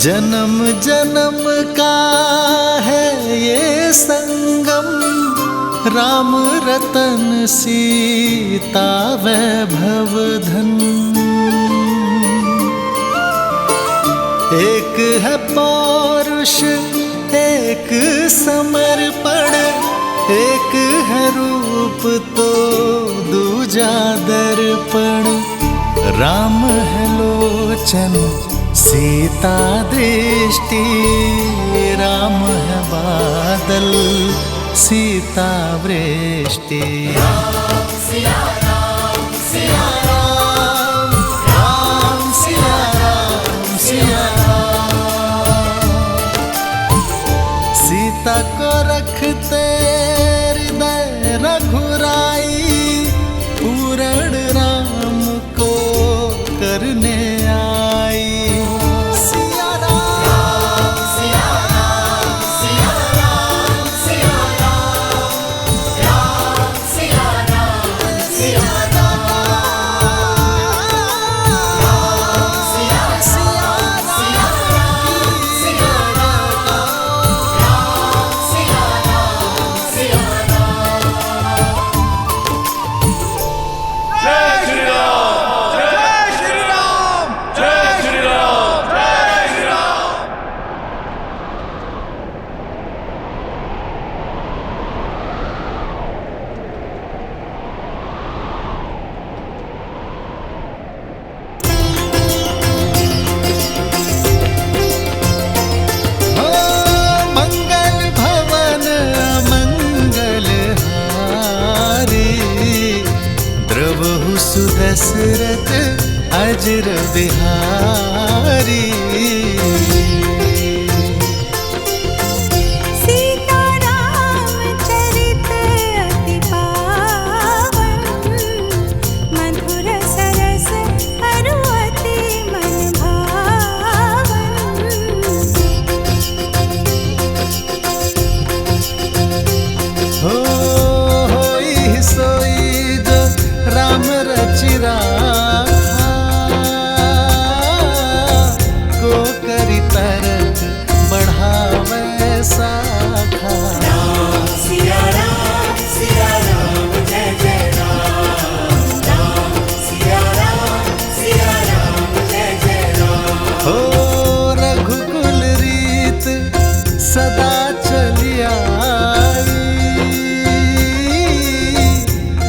जन्म जन्म का है ये संगम, राम रतन सीता वैभव धन। एक है पौरुष एक समर्पण, एक है रूप तो दूजा दर्पण। राम है लोचन सीता दृष्टि, राम है बादल सीता वृष्टि। राम सिया राम सिया राम, राम सिया राम सिया राम। सीता को रखते हृदय रघुराई, पूर्ण राम को करने आई। सिया राम सिया राम सिया राम सिया राम, राम सिया राम सिया राम, राम सिया सिया राम सिया राम, राम सिया राम सिया राम। जय श्री राम, जय श्री राम, जय श्री राम, जय श्री राम। मंगल भवन अमंगल हारी, द्रवहु सुदशरथ अजर बिहारी। सीताराम चरित अति पावन, मधुर सरस अरु अति मन भावन। होई सोई जो राम रचि राखा, को करि तरक बढ़ावे साखा। राम सिया राम जय जय राम, राम सिया राम जय जय राम। हो रघुकुल रीत सदा चली आई,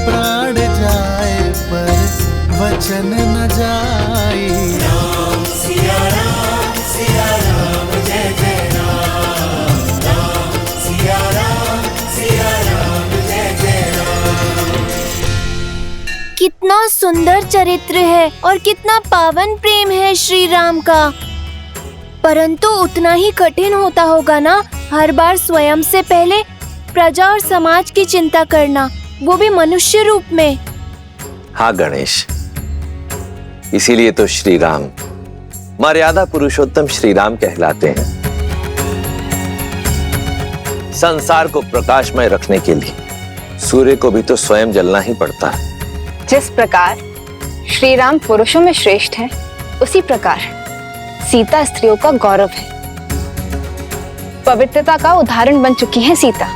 प्राण जाए पर वचन न जाई। राम सिया राम जय जय राम, राम सिया राम जय जय राम। कितना सुंदर चरित्र है और कितना पावन प्रेम है श्री राम का। परंतु उतना ही कठिन होता होगा ना हर बार स्वयं से पहले प्रजा और समाज की चिंता करना, वो भी मनुष्य रूप में। हाँ गणेश, इसीलिए तो श्री राम मर्यादा पुरुषोत्तम श्री राम कहलाते हैं। संसार को प्रकाशमय रखने के लिए सूर्य को भी तो स्वयं जलना ही पड़ता है। जिस प्रकार श्री राम पुरुषों में श्रेष्ठ हैं, उसी प्रकार सीता स्त्रियों का गौरव है। पवित्रता का उदाहरण बन चुकी है सीता।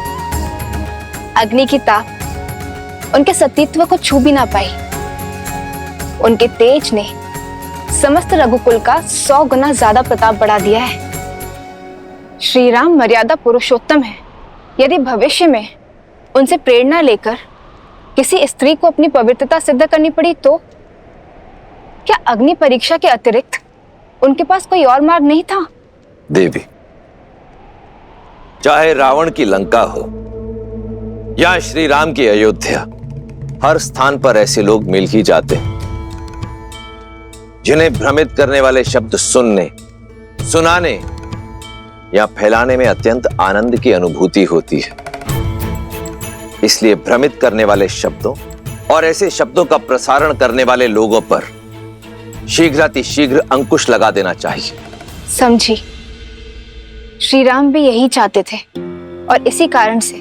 अग्नि की ताप उनके सतीत्व को छू भी ना पाई। उनके तेज ने समस्त रघुकुल का 100 गुना ज्यादा प्रताप बढ़ा दिया है। श्री राम मर्यादा पुरुषोत्तम है। यदि भविष्य में उनसे प्रेरणा लेकर किसी स्त्री को अपनी पवित्रता सिद्ध करनी पड़ी तो क्या अग्नि परीक्षा के अतिरिक्त उनके पास कोई और मार्ग नहीं था? देवी, चाहे रावण की लंका हो या श्री राम की अयोध्या, हर स्थान पर ऐसे लोग मिल ही जाते हैं जिन्हें भ्रमित करने वाले शब्द सुनने, सुनाने या फैलाने में अत्यंत आनंद की अनुभूति होती है। इसलिए भ्रमित करने वाले शब्दों और ऐसे शब्दों का प्रसारण करने वाले लोगों पर शीघ्रातिशीघ्र अंकुश लगा देना चाहिए। समझी। श्री राम भी यही चाहते थे और इसी कारण से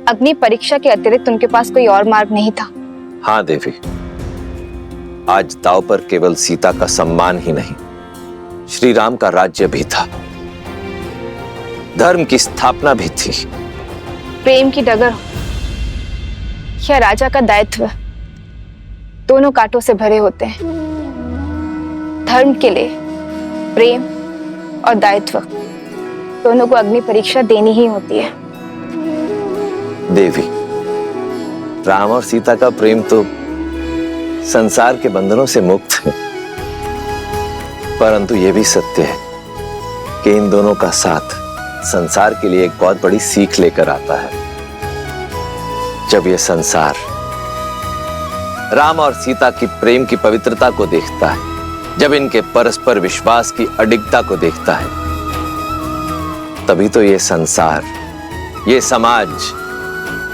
अग्नि परीक्षा के अतिरिक्त उनके पास कोई और मार्ग नहीं था। हाँ देवी, आज दांव पर केवल सीता का सम्मान ही नहीं, श्री राम का राज्य भी था। धर्म की स्थापना भी थी। प्रेम की डगर या राजा का दायित्व दोनों कांटों से भरे होते हैं। धर्म के लिए प्रेम और दायित्व दोनों को अग्नि परीक्षा देनी ही होती है। देवी, राम और सीता का प्रेम तो संसार के बंधनों से मुक्त है, परंतु यह भी सत्य है कि इन दोनों का साथ संसार के लिए एक बहुत बड़ी सीख लेकर आता है। जब यह संसार राम और सीता की प्रेम की पवित्रता को देखता है, जब इनके परस्पर विश्वास की अडिगता को देखता है, तभी तो यह संसार, यह समाज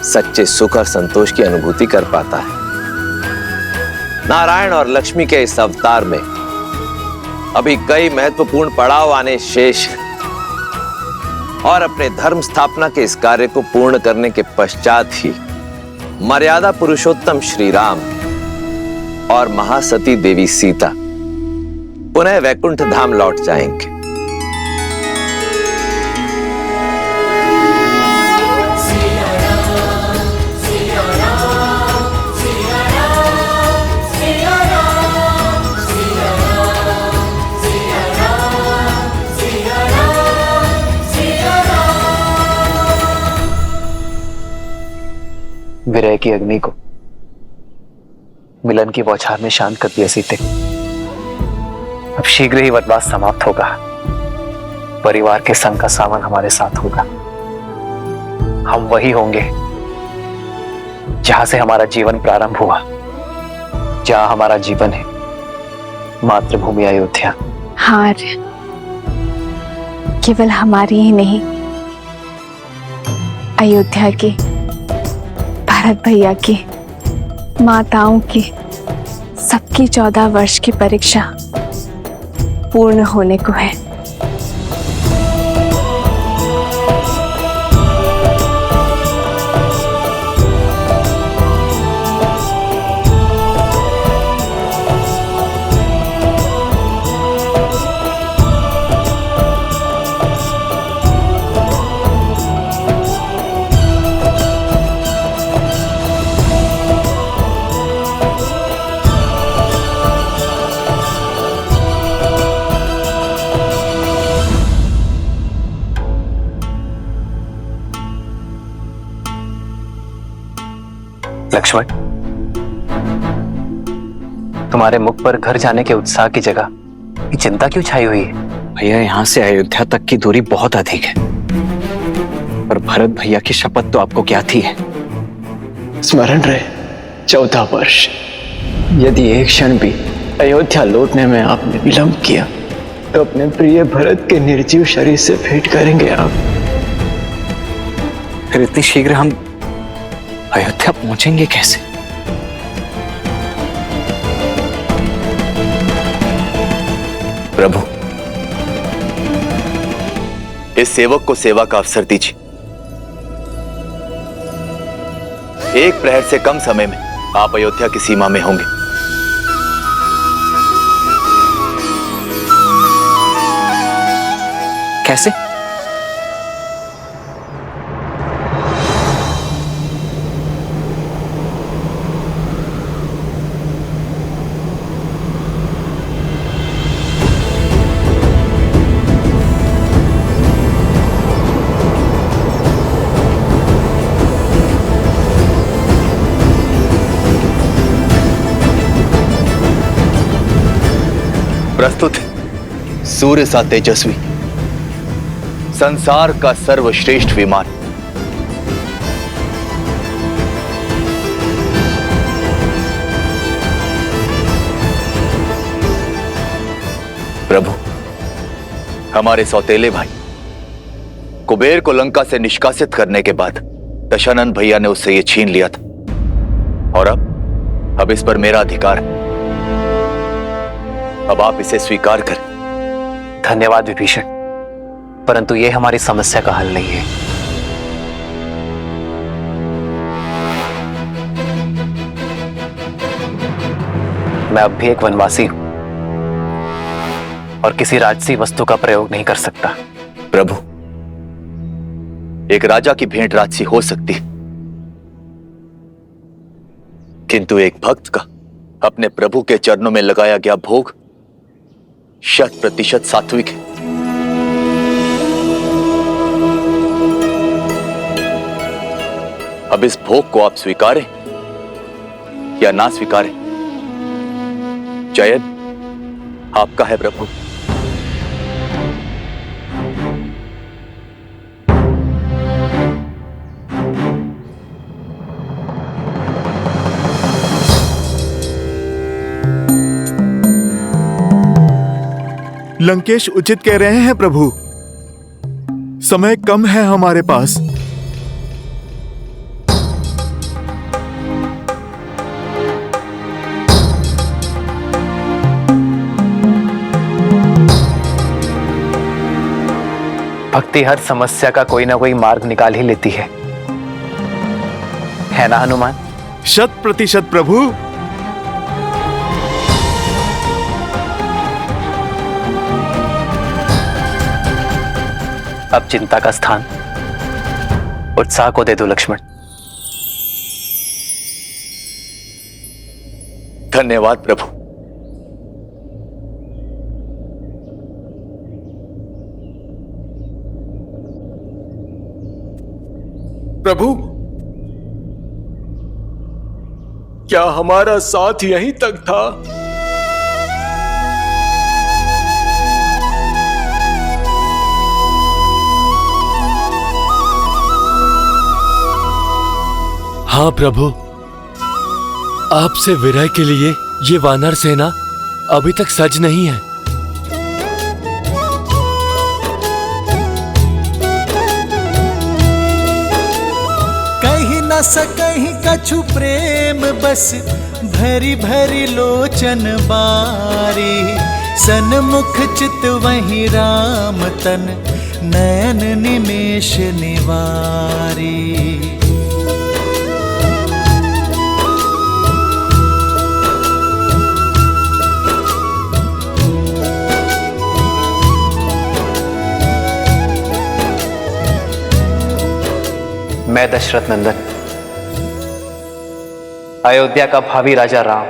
सच्चे सुख और संतोष की अनुभूति कर पाता है। नारायण और लक्ष्मी के इस अवतार में अभी कई महत्वपूर्ण पड़ाव आने शेष हैं, और अपने धर्म स्थापना के इस कार्य को पूर्ण करने के पश्चात ही मर्यादा पुरुषोत्तम श्री राम और महासती देवी सीता पुनः वैकुंठ धाम लौट जाएंगे। विरह की अग्नि को मिलन की बौछार ने शांत कर दिया सीते। अब शीघ्र ही वनवास समाप्त होगा। परिवार के संग का सावन हमारे साथ होगा। हम वही होंगे जहां से हमारा जीवन प्रारंभ हुआ, जहां हमारा जीवन है मातृभूमि अयोध्या। हार केवल हमारी ही नहीं, अयोध्या की, भरत भैया की, माताओं की, सबकी 14 वर्ष की परीक्षा पूर्ण होने को है। लक्ष्मण, तुम्हारे मुख पर घर जाने के उत्साह की जगह ये चिंता क्यों छाई हुई है? भैया, यहाँ से अयोध्या तक की दूरी बहुत अधिक है, पर भरत भैया की शपथ तो आपको क्या थी है? स्मरण रहे 14 वर्ष। यदि एक क्षण भी अयोध्या लौटने में आपने विलंब किया तो अपने प्रिय भरत के निर्जीव शरीर से भेंट करेंगे आप। फिर इतनी शीघ्र हम अयोध्या पहुंचेंगे कैसे? प्रभु, इस सेवक को सेवा का अवसर दीजिए। एक प्रहर से कम समय में आप अयोध्या की सीमा में होंगे। कैसे? प्रस्तुत है सूर्य सा तेजस्वी, संसार का सर्वश्रेष्ठ विमान। प्रभु, हमारे सौतेले भाई कुबेर को लंका से निष्कासित करने के बाद दशानंद भैया ने उससे यह छीन लिया था, और अब इस पर मेरा अधिकार है। अब आप इसे स्वीकार करें। धन्यवाद विभीषण, परंतु यह हमारी समस्या का हल नहीं है। मैं अब भी एक वनवासी हूं और किसी राजसी वस्तु का प्रयोग नहीं कर सकता। प्रभु, एक राजा की भेंट राजसी हो सकती है, किंतु एक भक्त का अपने प्रभु के चरणों में लगाया गया भोग 100% सात्विक है। अब इस भोग को आप स्वीकारें या ना स्वीकारें, चयन आपका है प्रभु। लंकेश उचित कह रहे हैं प्रभु, समय कम है हमारे पास। भक्ति हर समस्या का कोई ना कोई मार्ग निकाल ही लेती है ना हनुमान? 100% प्रभु। अब चिंता का स्थान उत्साह को दे दो लक्ष्मण। धन्यवाद प्रभु। प्रभु, क्या हमारा साथ यहीं तक था? हाँ प्रभु, आपसे विरह के लिए ये वानर सेना अभी तक सज नहीं है। कहीं न सकहीं कछु प्रेम बस भरी भरी लोचन बारी, सन्मुख चित वहीं राम तन नयन निमेष निवारी। मैं दशरथ नंदन, अयोध्या का भावी राजा राम,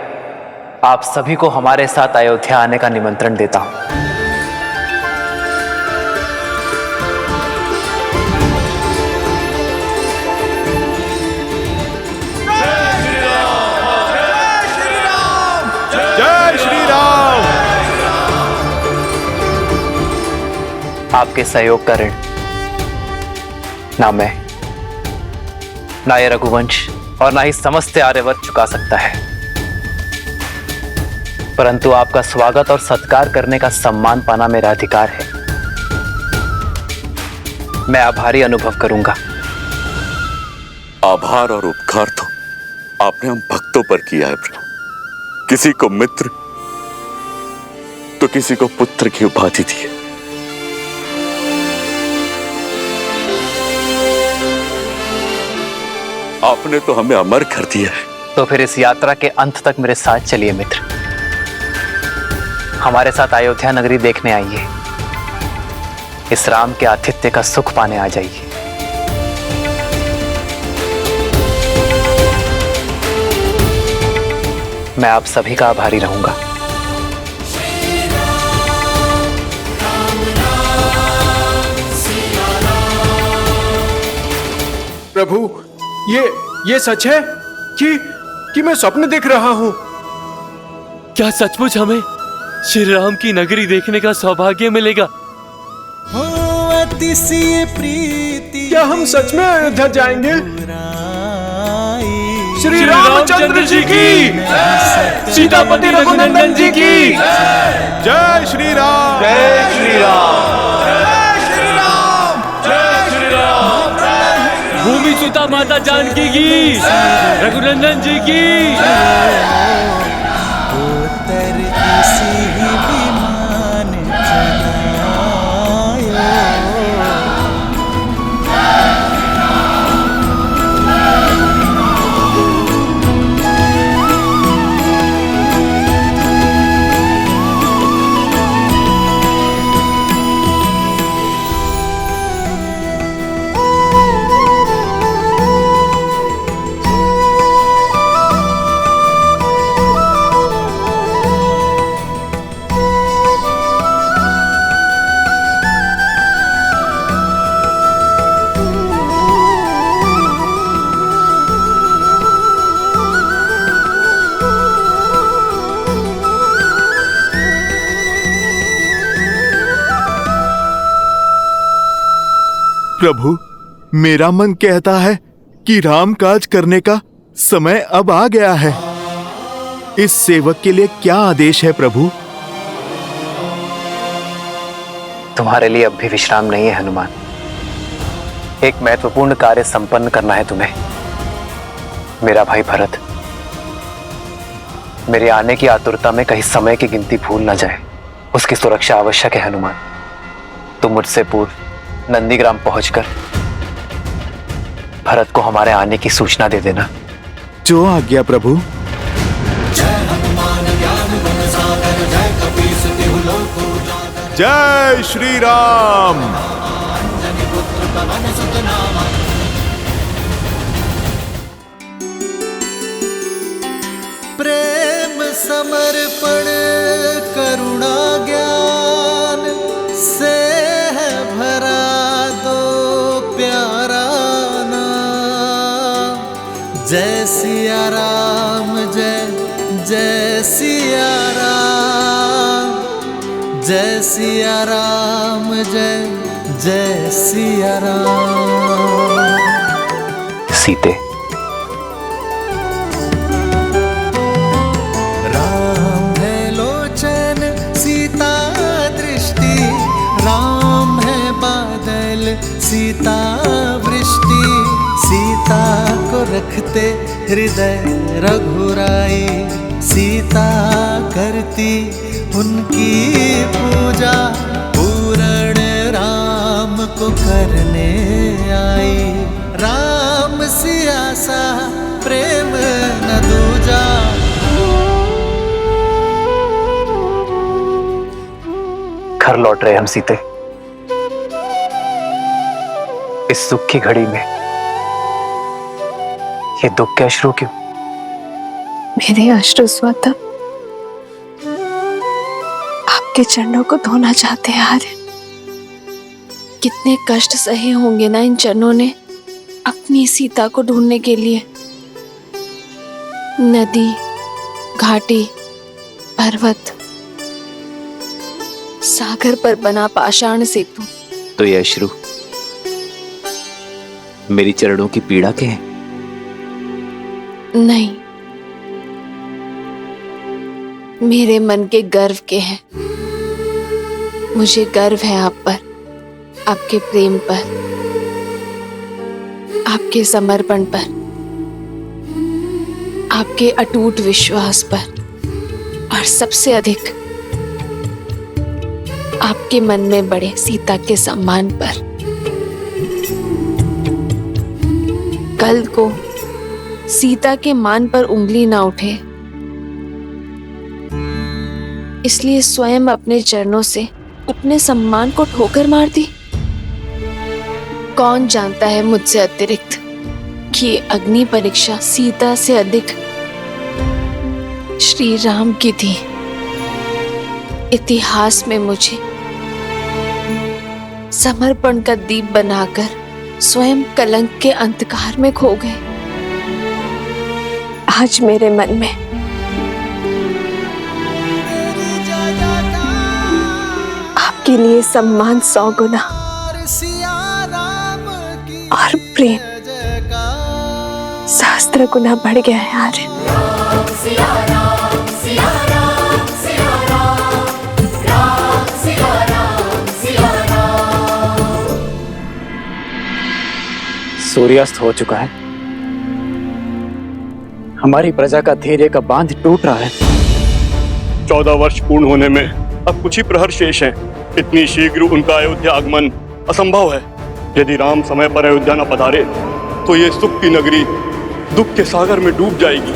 आप सभी को हमारे साथ अयोध्या आने का निमंत्रण देता हूं। जय श्री राम। आपके सहयोग का ऋण ना मैं, ना ये रघुवंश और ना ही समस्त आर्यवर्त चुका सकता है, परंतु आपका स्वागत और सत्कार करने का सम्मान पाना मेरा अधिकार है। मैं आभारी अनुभव करूंगा। आभार और उपकार तो आपने हम भक्तों पर किया है प्रभु। किसी को मित्र तो किसी को पुत्र की उपाधि दी है। आपने तो हमें अमर कर दिया है। तो फिर इस यात्रा के अंत तक मेरे साथ चलिए मित्र, हमारे साथ अयोध्या नगरी देखने आइए, इस राम के आतिथ्य का सुख पाने आ जाइए। मैं आप सभी का आभारी रहूंगा। प्रभु, ये सच है कि मैं स्वप्न देख रहा हूं? क्या सचमुच हमें श्री राम की नगरी देखने का सौभाग्य मिलेगा? हो अतिशय प्रीति, क्या हम सच में अयोध्या जाएंगे? पुराई। श्री रामचंद्र जी की, सीतापति रघुनंदन जी की जय श्री राम। जय श्री राम। भूमि सुता माता जानकी की, रघुनंदन जी की। उत्तर किसी विमान चलायो। प्रभु, मेरा मन कहता है कि राम काज करने का समय अब आ गया है। इस सेवक के लिए क्या आदेश है प्रभु? तुम्हारे लिए अब भी विश्राम नहीं है हनुमान। एक महत्वपूर्ण कार्य संपन्न करना है तुम्हें। मेरा भाई भरत मेरे आने की आतुरता में कहीं समय की गिनती भूल ना जाए, उसकी सुरक्षा आवश्यक है हनुमान। तुम मुझसे पूर्व नंदीग्राम पहुंचकर भरत को हमारे आने की सूचना दे देना। जो आज्ञा प्रभु। जय श्री राम। प्रेम समर्पण करुणा ज्ञान से है भरा दो प्यारा नाम। जय सिया राम, जय जय सिया राम, जय सिया राम, जय जय सिया राम। सीते, राम है लोचन सीता दृष्टि, राम है बादल सीता वृष्टि। सीता को रखते हृदय रघुराई, सीता करती उनकी पूजा। पूर्ण राम को करने आई, राम सिया सा प्रेम न दूजा। घर लौट रहे हम सीते। इस दुख की घड़ी में ये दुख के अश्रु क्यों? मेरे अश्रु स्वतः आपके चरणों को धोना चाहते हैं आर्य। कितने कष्ट सहे होंगे ना इन चरणों ने अपनी सीता को ढूंढने के लिए। नदी, घाटी, पर्वत, सागर पर बना पाषाण सेतु। तो ये अश्रु मेरी चरणों की पीड़ा के हैं? नहीं, मेरे मन के गर्व के हैं। मुझे गर्व है आप पर, आपके प्रेम पर, आपके समर्पण पर, आपके अटूट विश्वास पर, और सबसे अधिक आपके मन में बड़े सीता के सम्मान पर। कल को सीता के मान पर उंगली ना उठे, इसलिए स्वयं अपने चरणों से अपने सम्मान को ठोकर मार दी। कौन जानता है मुझसे अतिरिक्त कि अग्नि परीक्षा सीता से अधिक श्री राम की थी। इतिहास में मुझे समर्पण का दीप बनाकर स्वयं कलंक के अंधकार में खो गए। आज मेरे मन में आपके लिए सम्मान 100 गुना और प्रेम सहस्त्र गुना बढ़ गया है आर्य। सूर्यास्त हो चुका है। हमारी प्रजा का धैर्य का बांध टूट रहा है। 14 वर्ष पूर्ण होने में अब कुछ ही प्रहर शेष हैं। इतनी शीघ्र उनका अयोध्या आगमन असंभव है। यदि राम समय पर अयोध्या न पधारे तो ये सुख की नगरी दुख के सागर में डूब जाएगी।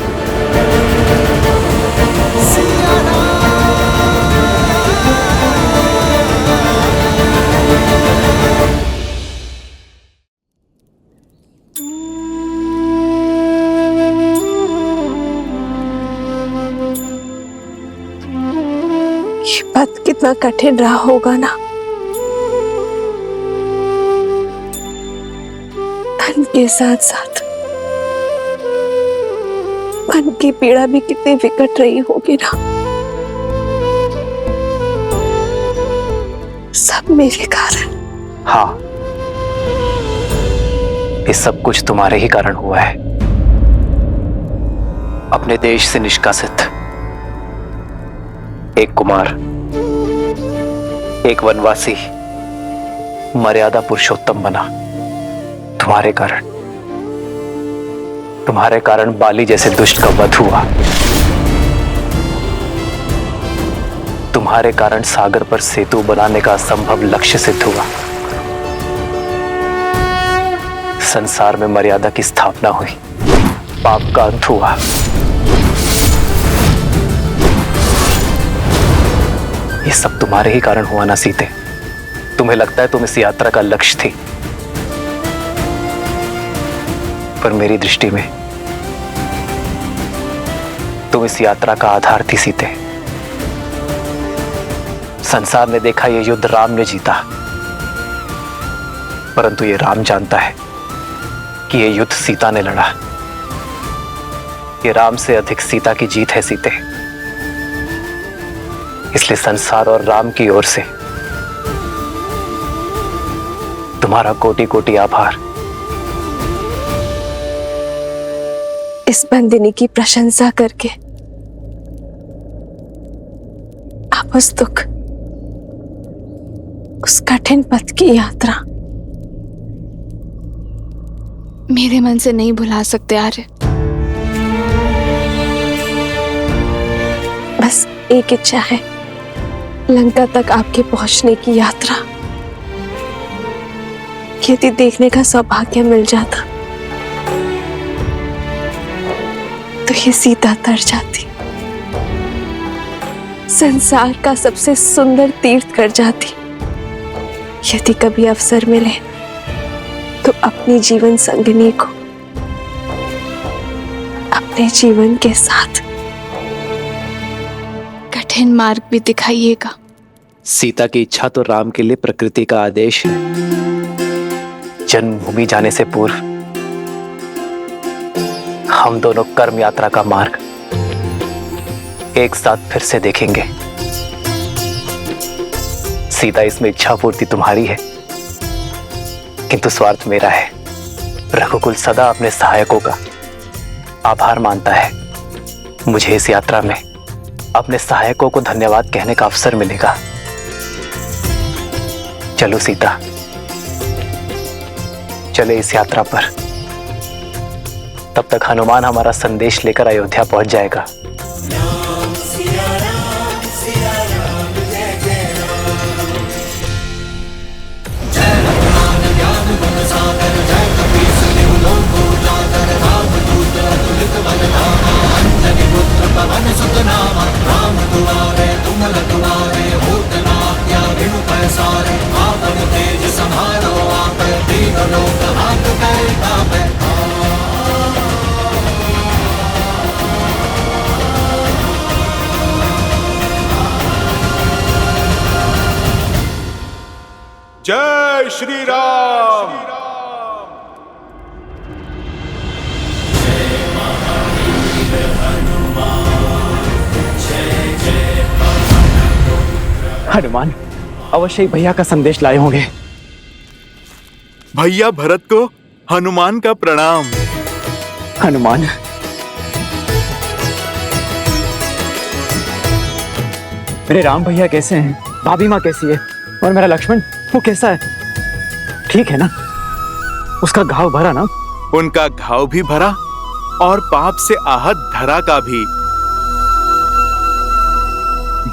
ये पथ कितना कठिन रहा होगा ना। धन के साथ साथ मन की पीड़ा भी कितनी विकट रही होगी ना। सब मेरे कारण। हाँ, ये सब कुछ तुम्हारे ही कारण हुआ है। अपने देश से निष्कासित एक कुमार, एक वनवासी मर्यादा पुरुषोत्तम बना तुम्हारे कारण बाली जैसे दुष्ट का वध हुआ। तुम्हारे कारण सागर पर सेतु बनाने का असंभव लक्ष्य सिद्ध हुआ। संसार में मर्यादा की स्थापना हुई, पाप का अंत हुआ। ये सब तुम्हारे ही कारण हुआ ना सीते। तुम्हें लगता है तुम इस यात्रा का लक्ष्य थी, पर मेरी दृष्टि में तुम इस यात्रा का आधार थी सीते। संसार ने देखा ये युद्ध राम ने जीता, परंतु ये राम जानता है कि ये युद्ध सीता ने लड़ा। ये राम से अधिक सीता की जीत है सीते। इसलिए संसार और राम की ओर से तुम्हारा कोटि कोटि आभार। इस बंदिनी की प्रशंसा करके आप उस दुख, उस कठिन पथ की यात्रा मेरे मन से नहीं भुला सकते आर्य। बस एक इच्छा है, लंका तक आपके पहुंचने की यात्रा यदि देखने का सौभाग्य मिल जाता तो ये सीता तर जाती, संसार का सबसे सुंदर तीर्थ कर जाती। यदि कभी अवसर मिले तो अपनी जीवन संगिनी को अपने जीवन के साथ कठिन मार्ग भी दिखाइएगा। सीता की इच्छा तो राम के लिए प्रकृति का आदेश है। जन्मभूमि जाने से पूर्व हम दोनों कर्म यात्रा का मार्ग एक साथ फिर से देखेंगे। सीता, इसमें इच्छा पूर्ति तुम्हारी है, किंतु स्वार्थ मेरा है। रघुकुल सदा अपने सहायकों का आभार मानता है। मुझे इस यात्रा में अपने सहायकों को धन्यवाद कहने का अवसर मिलेगा। चलो सीता, चले इस यात्रा पर। तब तक हनुमान हमारा संदेश लेकर अयोध्या पहुंच जाएगा। जय श्री राम। हनुमान अवश्य ही भैया का संदेश लाए होंगे। भैया भरत को हनुमान का प्रणाम। हनुमान, मेरे राम भैया कैसे हैं? भाभी माँ कैसी है? और मेरा लक्ष्मण, वो कैसा है? ठीक है ना? उसका घाव भरा ना? उनका घाव भी भरा और पाप से आहत धरा का भी।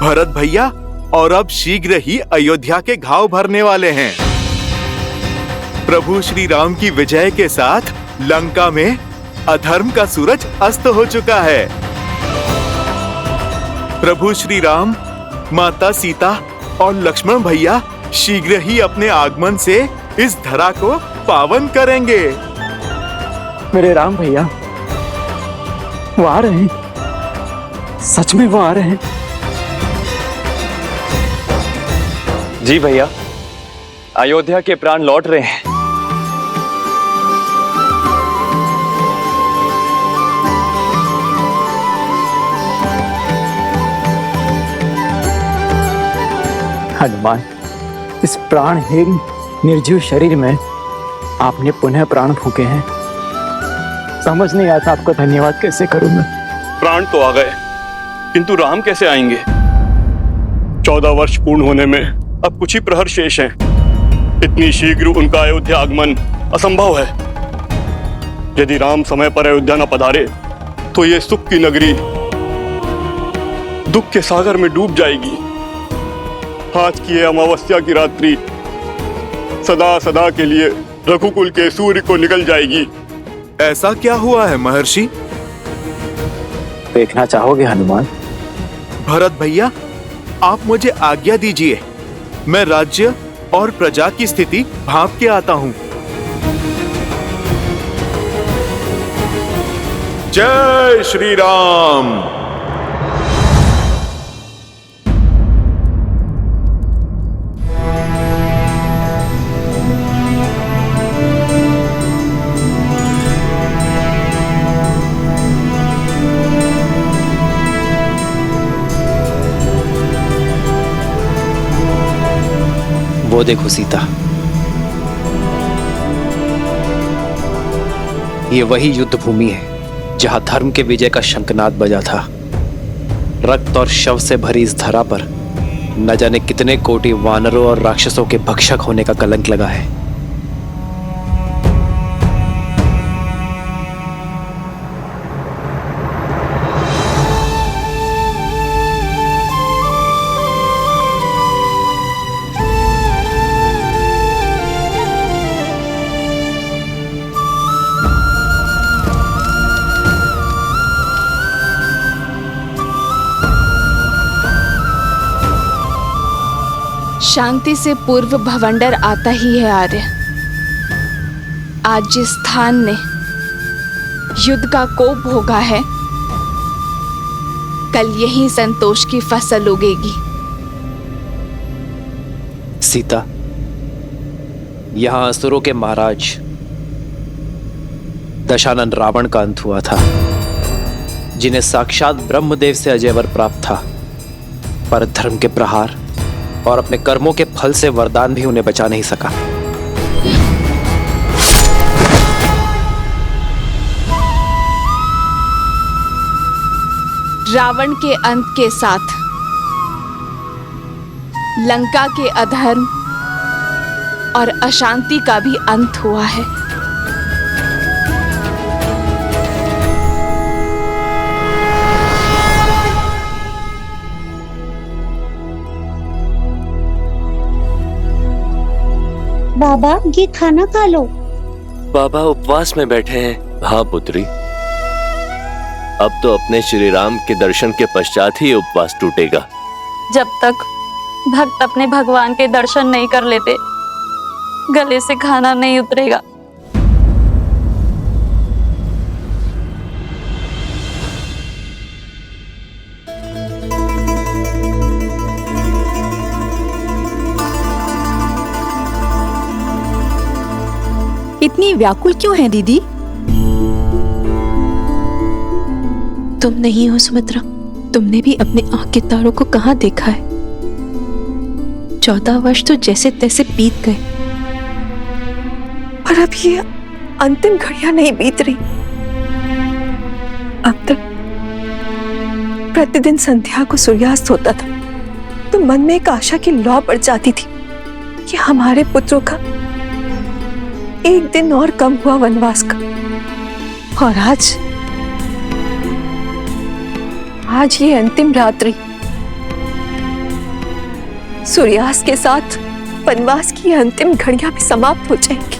भरत भैया और अब शीघ्र ही अयोध्या के घाव भरने वाले हैं। प्रभु श्री राम की विजय के साथ लंका में अधर्म का सूरज अस्त हो चुका है। प्रभु श्री राम, माता सीता और लक्ष्मण भैया शीघ्र ही अपने आगमन से इस धरा को पावन करेंगे। मेरे राम भैया वो आ रहे हैं, सच में वो आ रहे हैं? जी भैया, अयोध्या के प्राण लौट रहे हैं। हनुमान, इस प्राणहीन निर्जीव शरीर में आपने पुनः प्राण फूके हैं। समझ नहीं आता आपको धन्यवाद कैसे करूं मैं। प्राण तो आ गए, किंतु राम कैसे आएंगे? 14 वर्ष पूर्ण होने में अब कुछ ही प्रहर शेष हैं। इतनी शीघ्र उनका अयोध्या आगमन असंभव है। यदि राम समय पर अयोध्या न पधारे तो ये सुख की नगरी दुख के सागर में डूब जाएगी। आज की ये अमावस्या की रात्रि सदा सदा के लिए रघुकुल के सूर्य को निकल जाएगी। ऐसा क्या हुआ है महर्षि? देखना चाहोगे हनुमान? भरत भैया, आप मुझे आज्ञा दीजिए, मैं राज्य और प्रजा की स्थिति भांप के आता हूँ। जय श्री राम। वो देखो सीता, ये वही युद्ध भूमि है जहां धर्म के विजय का शंखनाद बजा था। रक्त और शव से भरी इस धरा पर न जाने कितने कोटि वानरों और राक्षसों के भक्षक होने का कलंक लगा है। शांति से पूर्व भवंडर आता ही है आर्य। आज जिस स्थान ने युद्ध का कोप भोगा है, कल यही संतोष की फसल उगेगी। सीता, यहां असुरों के महाराज दशानन रावण का अंत हुआ था, जिन्हें साक्षात ब्रह्मदेव से अजय वर प्राप्त था, पर धर्म के प्रहार और अपने कर्मों के फल से वरदान भी उन्हें बचा नहीं सका। रावण के अंत के साथ लंका के अधर्म और अशांति का भी अंत हुआ है। बाबा, ये खाना खा लो। बाबा उपवास में बैठे हैं। हाँ पुत्री, अब तो अपने श्री राम के दर्शन के पश्चात ही उपवास टूटेगा। जब तक भक्त अपने भगवान के दर्शन नहीं कर लेते, गले से खाना नहीं उतरेगा। इतनी व्याकुल क्यों है दीदी? तुम नहीं हो सुमित्रा, तुमने भी अपने आंख के तारों को कहां देखा है? 14 वर्ष तो जैसे तैसे बीत गए, पर अब ये अंतिम घड़ियां नहीं बीत रही। अब तक प्रतिदिन संध्या को सूर्यास्त होता था तो मन में एक आशा की लौ पड़ जाती थी कि हमारे पुत्रों का एक दिन और कम हुआ वनवास का। और आज ये अंतिम रात्रि, सूर्यास्त के साथ वनवास की अंतिम घड़ियां भी समाप्त हो जाएंगी,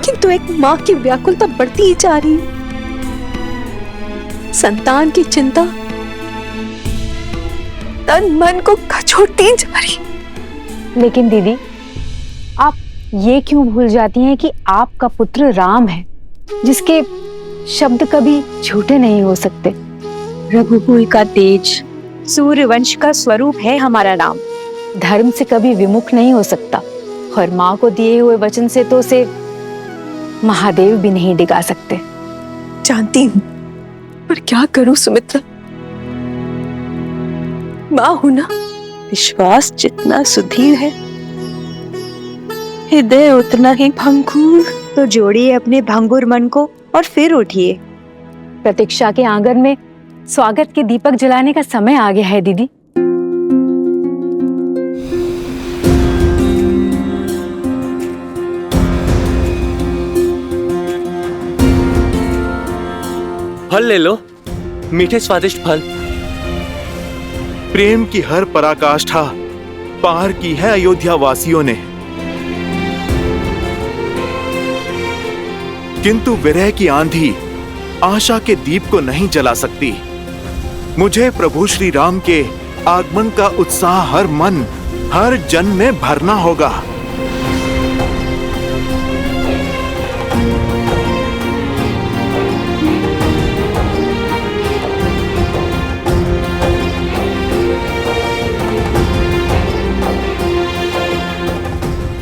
किंतु एक मां की व्याकुलता बढ़ती ही जा रही है। संतान की चिंता तन मन को कचोटती जा रही। लेकिन दीदी, आप ये क्यों भूल जाती हैं कि आपका पुत्र राम है, जिसके शब्द कभी झूठे नहीं हो सकते। रघुकुल का तेज, सूर्यवंश का स्वरूप है हमारा राम। धर्म से कभी विमुख नहीं हो सकता, और माँ को दिए हुए वचन से तो उसे महादेव भी नहीं डिगा सकते। जानती हूँ, पर क्या करूं सुमित्रा, माँ हूं ना। विश्वास जितना सुधीर है, हृदय उतना ही भंगुर। तो जोड़िए अपने भंगुर मन को और फिर उठिए। प्रतीक्षा के आंगन में स्वागत के दीपक जलाने का समय आ गया है दीदी। फल ले लो, मीठे स्वादिष्ट फल। प्रेम की हर पराकाष्ठा पार की है अयोध्या वासियों ने, किंतु विरह की आंधी आशा के दीप को नहीं जला सकती। मुझे प्रभु श्री राम के आगमन का उत्साह हर मन हर जन में भरना होगा।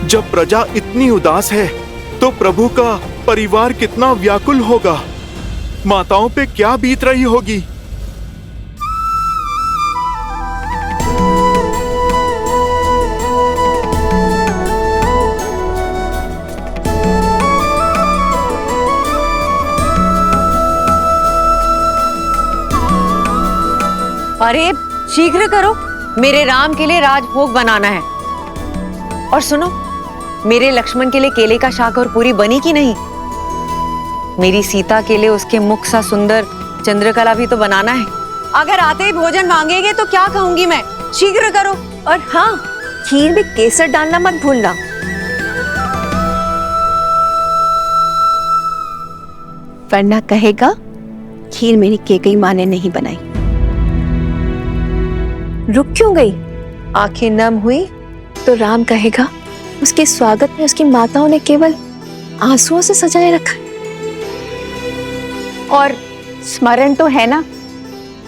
जब प्रजा इतनी उदास है तो प्रभु का परिवार कितना व्याकुल होगा। माताओं पे क्या बीत रही होगी। अरे शीघ्र करो, मेरे राम के लिए राजभोग बनाना है। और सुनो, मेरे लक्ष्मण के लिए केले का शाक और पूरी बनी कि नहीं? मेरी सीता के लिए उसके मुख सा सुंदर चंद्रकला भी तो बनाना है। अगर आते ही भोजन मांगेंगे तो क्या कहूंगी मैं? शीघ्र करो। और हाँ, खीर में केसर डालना मत भूलना। वरना कहेगा खीर मेरी केकई माँ ने नहीं बनाई। रुक क्यों गई? आंखें नम हुई तो राम कहेगा उसके स्वागत में उसकी माताओं ने केवल आंसुओं से सजाए रखा है। और स्मरण तो है ना,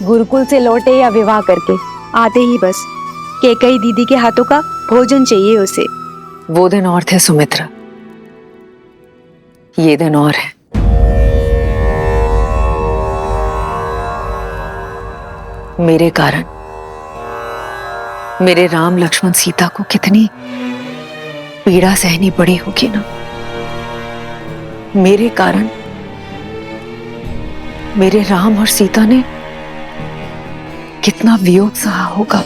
गुरुकुल से लौटे या विवाह करके आते ही बस केकई दीदी के हाथों का भोजन चाहिए उसे। वो दिन और थे सुमित्रा, ये दिन और है। मेरे कारण मेरे राम लक्ष्मण सीता को कितनी पीड़ा सहनी पड़ी होगी ना। मेरे कारण मेरे राम और सीता ने कितना वियोग सहा होगा।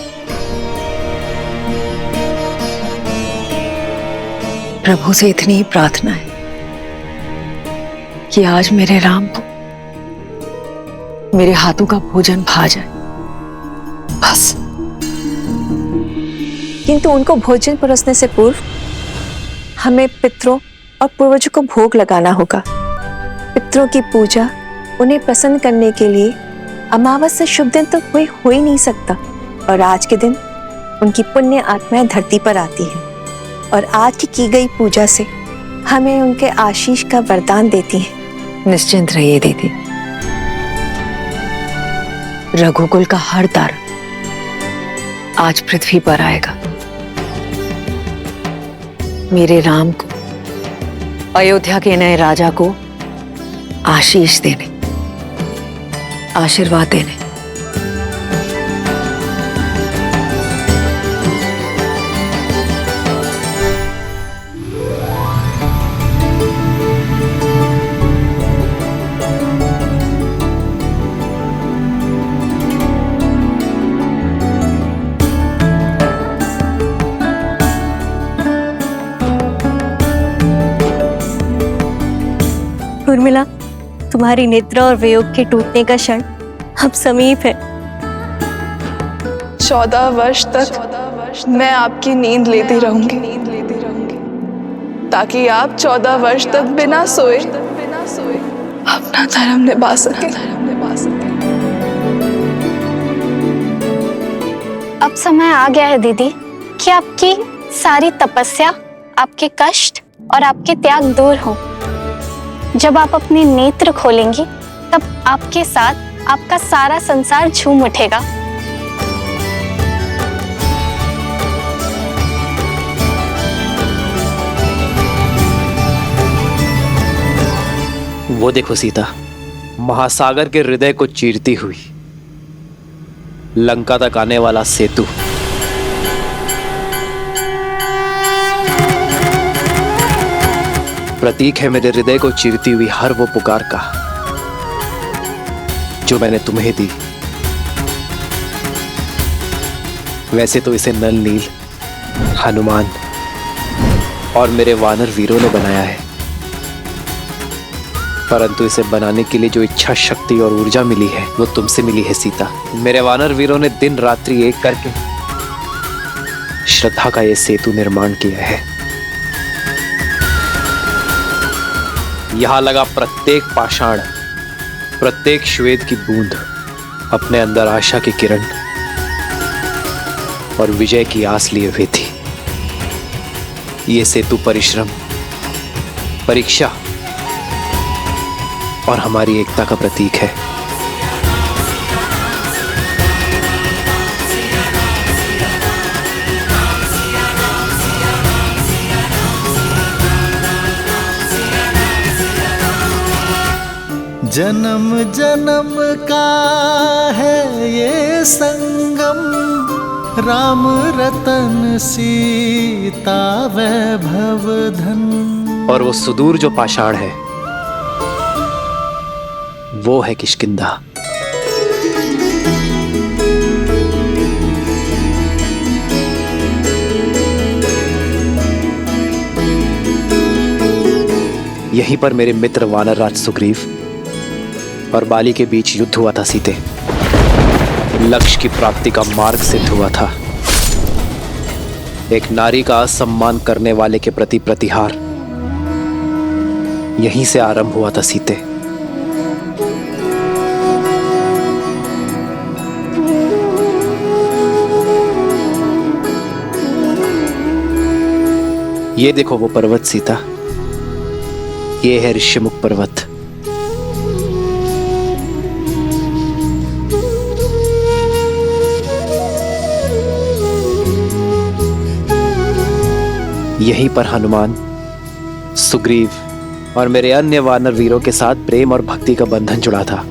प्रभु से इतनी ही प्रार्थना है कि आज मेरे राम को मेरे हाथों का भोजन भा जाए, बस। किंतु उनको भोजन परोसने से पूर्व हमें पितरों और पूर्वजों को भोग लगाना होगा। पितरों की पूजा उन्हें प्रसन्न करने के लिए अमावस से शुभ दिन तो कोई हो ही नहीं सकता। और आज के दिन उनकी पुण्य आत्माएं धरती पर आती हैं और आज की गई पूजा से हमें उनके आशीष का वरदान देती हैं। निश्चिंत रहिए दीदी, रघुकुल का हर तारा आज पृथ्वी पर आएगा। मेरे राम को, अयोध्या के नए राजा को आशीष देने, आशीर्वाद देने। उर्मिला, तुम्हारी निद्रा और वियोग के टूटने का क्षण अब समीप है। 14 वर्ष तक मैं आपकी नींद लेती रहूंगी, ताकि आप 14 वर्ष तक बिना सोए अपना धर्म निभा सके। अब समय आ गया है दीदी कि आपकी सारी तपस्या, आपके कष्ट और आपके त्याग दूर हो। जब आप अपने नेत्र खोलेंगी तब आपके साथ आपका सारा संसार झूम उठेगा। वो देखो सीता, महासागर के हृदय को चीरती हुई लंका तक आने वाला सेतु। प्रतीक है मेरे हृदय को चीरती हुई हर वो पुकार का जो मैंने तुम्हें दी। वैसे तो इसे नल नील, हनुमान और मेरे वानर वीरों ने बनाया है, परंतु इसे बनाने के लिए जो इच्छा शक्ति और ऊर्जा मिली है वो तुमसे मिली है सीता। मेरे वानर वीरों ने दिन रात्रि एक करके श्रद्धा का ये सेतु निर्माण किया है। यहां लगा प्रत्येक पाषाण, प्रत्येक श्वेत की बूंद अपने अंदर आशा की किरण और विजय की आस लिए हुए थी। ये सेतु परिश्रम, परीक्षा और हमारी एकता का प्रतीक है। जन्म जन्म का है ये संगम, राम रतन सीता वैभव धन। और वो सुदूर जो पाषाण है वो है किष्किंधा। यहीं पर मेरे मित्र वानरराज सुग्रीव और बाली के बीच युद्ध हुआ था सीते। लक्ष्य की प्राप्ति का मार्ग सिद्ध हुआ था। एक नारी का असम्मान करने वाले के प्रति प्रतिहार यहीं से आरंभ हुआ था सीते। ये देखो वो पर्वत सीता, ये है ऋषिमुख पर्वत। यहीं पर हनुमान, सुग्रीव और मेरे अन्य वानर वीरों के साथ प्रेम और भक्ति का बंधन जुड़ा था।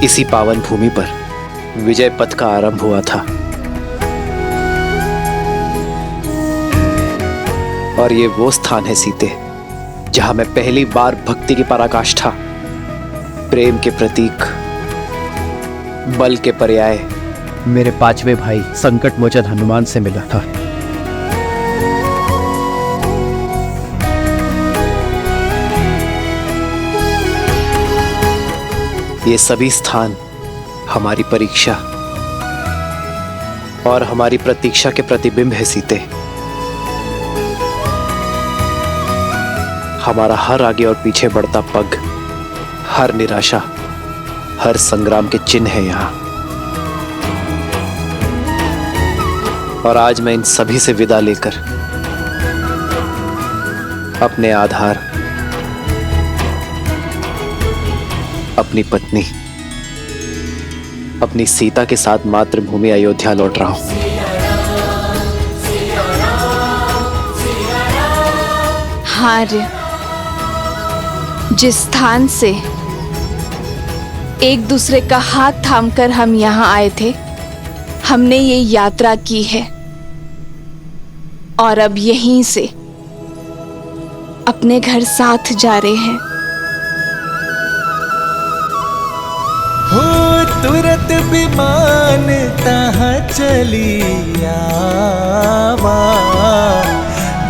इसी पावन भूमि पर विजय पथ का आरंभ हुआ था। और ये वो स्थान है सीते जहां मैं पहली बार भक्ति की पराकाष्ठा, प्रेम के प्रतीक, बल के पर्याय मेरे पांचवे भाई संकट मोचन हनुमान से मिला था। ये सभी स्थान हमारी परीक्षा और हमारी प्रतीक्षा के प्रतिबिंब है सीते। हमारा हर आगे और पीछे बढ़ता पग, हर निराशा, हर संग्राम के चिन्ह है यहां। और आज मैं इन सभी से विदा लेकर अपने आधार, अपनी पत्नी, अपनी सीता के साथ मातृभूमि अयोध्या लौट रहा हूं। आर्य, जिस स्थान से एक दूसरे का हाथ थामकर हम यहाँ आए थे, हमने ये यात्रा की है और अब यहीं से अपने घर साथ जा रहे हैं। हो तुरत विमान तहाँ चली आवा,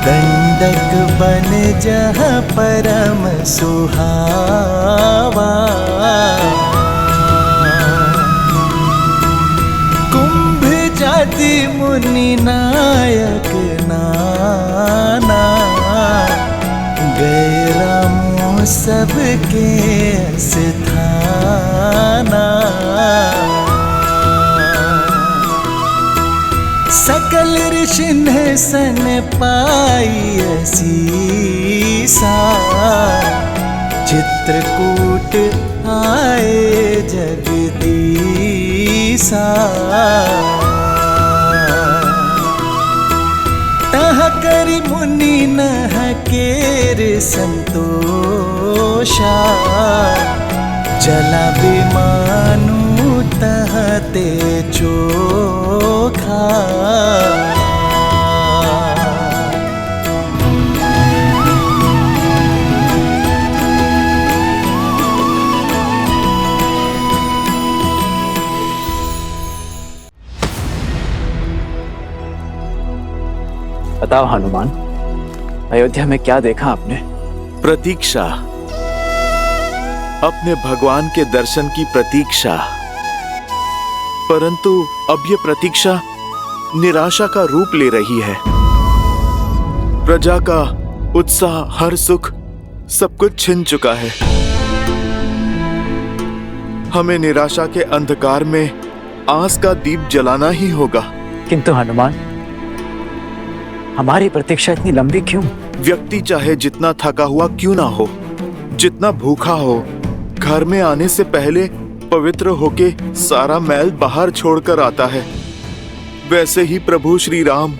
दंडक बन जहाँ परम सुहावा। कुंभ जाति मुनि नायक नाना, गए रामो सबके स्थाना। सकल ऋषि ने सन पाई असीसा, चित्रकूट आए जगदीसा। तह करि मुनि नह केर संतोषा, जला विमानु तहते चोखा। बताओ हनुमान, अयोध्या में क्या देखा आपने? प्रतीक्षा, अपने भगवान के दर्शन की प्रतीक्षा। परंतु अब ये प्रतीक्षा निराशा का रूप ले रही है। प्रजा का उत्साह, हर सुख, सब कुछ छिन चुका है। हमें निराशा के अंधकार में आस का दीप जलाना ही होगा। किंतु हनुमान, हमारी प्रतीक्षा इतनी लंबी क्यों? व्यक्ति चाहे जितना थका हुआ क्यों ना हो, जितना भूखा हो, घर में आने से पहले पवित्र होके सारा मैल बाहर छोड़कर आता है। वैसे ही प्रभु श्री राम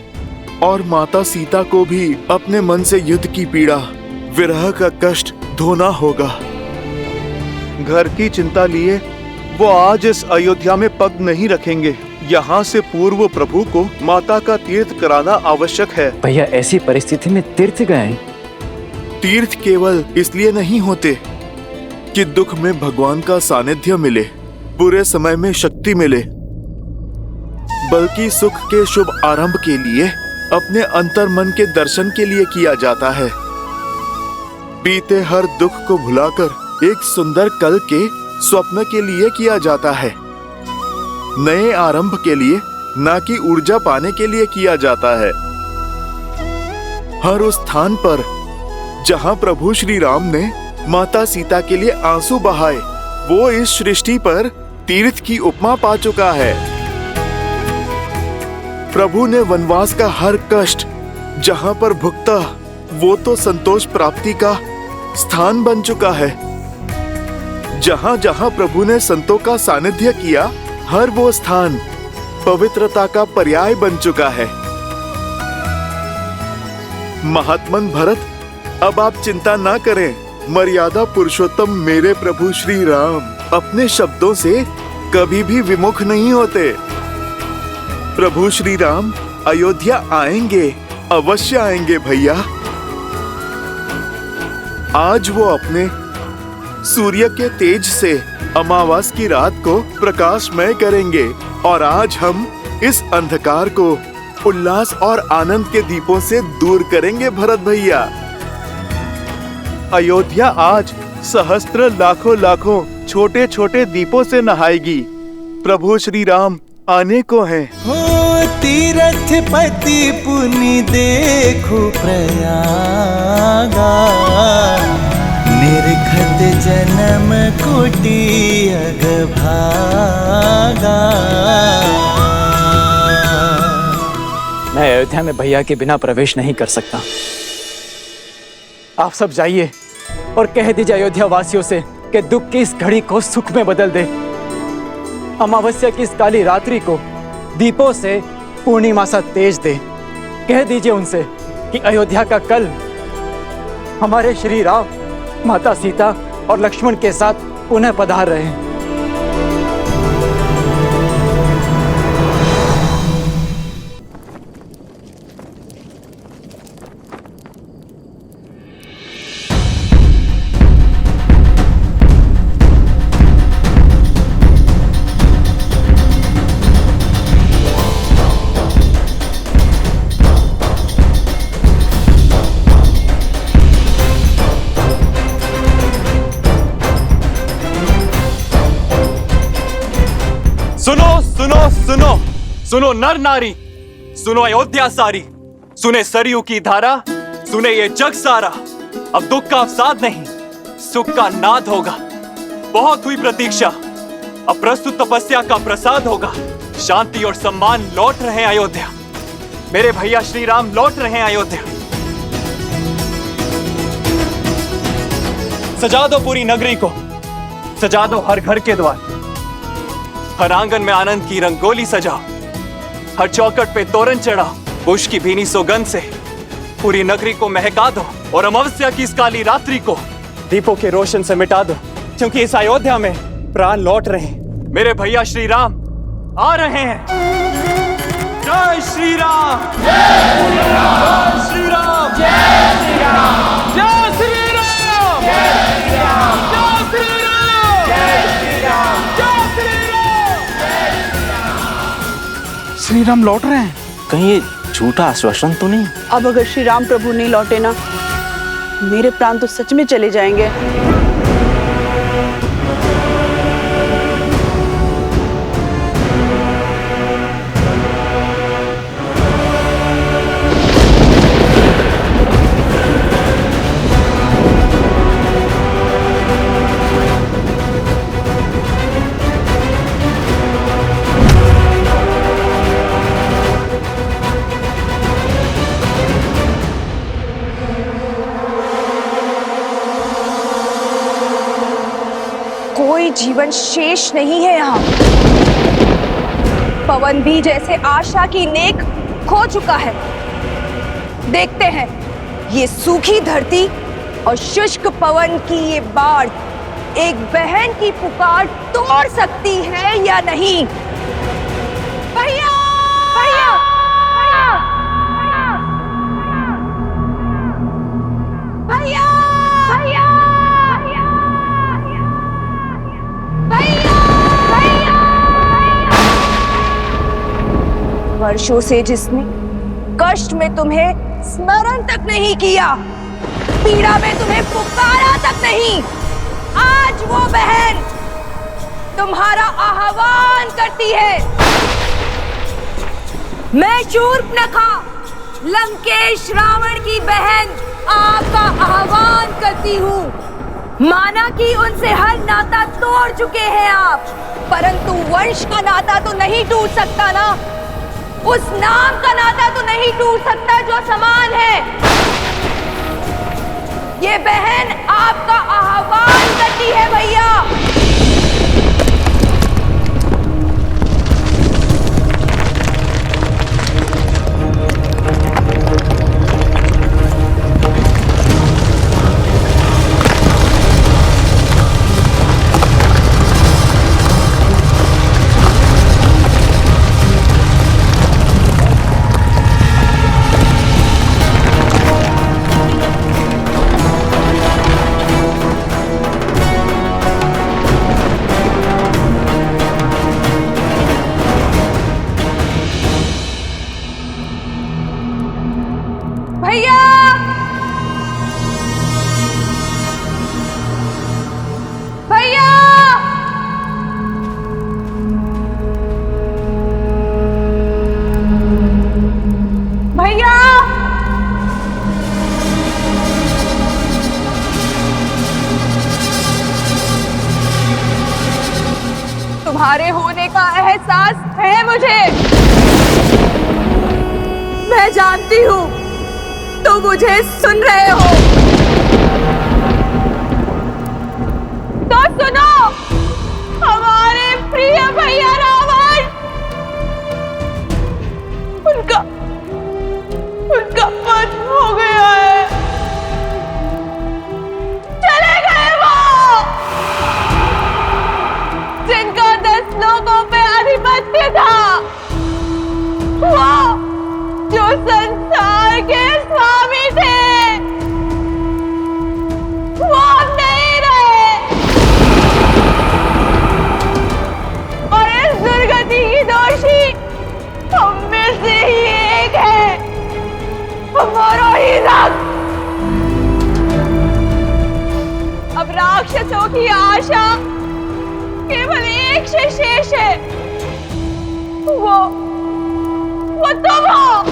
और माता सीता को भी अपने मन से युद्ध की पीड़ा, विरह का कष्ट धोना होगा। घर की चिंता लिए वो आज इस अयोध्या में पग नहीं रखेंगे। यहाँ से पूर्व प्रभु को माता का तीर्थ कराना आवश्यक है। भैया, ऐसी परिस्थिति में तीर्थ गए? तीर्थ केवल इसलिए नहीं होते कि दुख में भगवान का सानिध्य मिले, बुरे समय में शक्ति मिले, बल्कि सुख के शुभ आरंभ के लिए, अपने अंतर मन के दर्शन के लिए किया जाता है। बीते हर दुख को भुलाकर एक सुंदर कल के स्वप्न के लिए किया जाता है। नए आरंभ के लिए, ना कि ऊर्जा पाने के लिए किया जाता है। हर उस स्थान पर जहां प्रभु श्री राम ने माता सीता के लिए आंसू बहाए, वो इस सृष्टि पर तीर्थ की उपमा पा चुका है। प्रभु ने वनवास का हर कष्ट जहां पर भुगता, वो तो संतोष प्राप्ति का स्थान बन चुका है। जहां जहां प्रभु ने संतों का सानिध्य किया, हर वो स्थान पवित्रता का पर्याय बन चुका है। महात्मन भरत, अब आप चिंता ना करें। मर्यादा पुरुषोत्तम मेरे प्रभु श्री राम अपने शब्दों से कभी भी विमुख नहीं होते। प्रभु श्री राम अयोध्या आएंगे, अवश्य आएंगे भैया। आज वो अपने सूर्य के तेज से अमावास की रात को प्रकाशमय करेंगे, और आज हम इस अंधकार को उल्लास और आनंद के दीपों से दूर करेंगे भरत भैया। अयोध्या आज सहस्त्र लाखों छोटे छोटे दीपों से नहाएगी। प्रभु श्री राम आने को हैं। हो तीरथ पति पुनि देखो प्रयागा, निर्खत जन्म कोटि अगभागा। मैं अयोध्या में भैया के बिना प्रवेश नहीं कर सकता। आप सब जाइए और कह दीजिए अयोध्या वासियों से कि दुख की इस घड़ी को सुख में बदल दे। अमावस्या की इस काली रात्रि को दीपों से पूर्णिमा सा तेज दे। कह दीजिए उनसे कि अयोध्या का कल हमारे श्री राम, माता सीता और लक्ष्मण के साथ पुनः पधार रहे हैं। सुनो नर नारी, सुनो अयोध्या सारी, सुने सरयू की धारा, सुने ये जग सारा। अब दुख का अवसाद नहीं, सुख का नाद होगा। बहुत हुई प्रतीक्षा, अब प्रस्तुत तपस्या का प्रसाद होगा। शांति और सम्मान लौट रहे हैं अयोध्या। मेरे भैया श्री राम लौट रहे हैं अयोध्या। सजा दो पूरी नगरी को, सजा दो हर घर के द्वार, हर आंगन में आनंद की रंगोली सजाओ, हर चौखट पे तोरण चढ़ाओ। पुष्प की भीनी सुगंध से पूरी नगरी को महका दो, और अमावस्या की इस काली रात्रि को दीपों के रोशन से मिटा दो, क्योंकि इस अयोध्या में प्राण लौट रहे हैं। मेरे भैया श्री राम आ रहे हैं। जय श्री राम, जय श्री राम, जय श्री राम, जय श्री राम, जय श्री राम, जय श्री राम, जय श्री राम, जय श्री राम, जय श्री राम। श्री राम लौट रहे हैं। कहीं ये झूठा आश्वासन तो नहीं? अब अगर श्री राम प्रभु नहीं लौटे ना, मेरे प्राण तो सच में चले जाएंगे। कोई जीवन शेष नहीं है यहाँ। पवन भी जैसे आशा की नेक खो चुका है। देखते हैं ये सूखी धरती और शुष्क पवन की ये बाढ़ एक बहन की पुकार तोड़ सकती है या नहीं। भैया, भैया, भैया, भैया, वर्षों से जिसने कष्ट में तुम्हें स्मरण तक नहीं किया, पीड़ा में तुम्हें पुकारा तक नहीं, आज वो बहन तुम्हारा आह्वान करती है। मैं शूर्पणखा, लंकेश रावण की बहन, आपका आह्वान करती हूँ। माना कि उनसे हर नाता तोड़ चुके हैं आप, परंतु वंश का नाता तो नहीं टूट सकता ना। उस नाम का नाता तो नहीं टूट सकता जो समान है। ये बहन आपका आह्वान करती है भैया। तुम्हारे होने का एहसास है मुझे। मैं जानती हूँ तुम मुझे सुन रहे हो। तो सुनो, हमारे प्रिय भैया रावण, उनका वध हो गया है। चले गए वो जिनका 10 लोगों पे आधिपत्य था, वो जो संसार के स्वामी थे, वो नहीं रहे। और इस दुर्गति की दोषी हम में से ही एक है, हमारा ही रक्त। अब राक्षसों की आशा केवल एक से शेष है, वो तुम हो।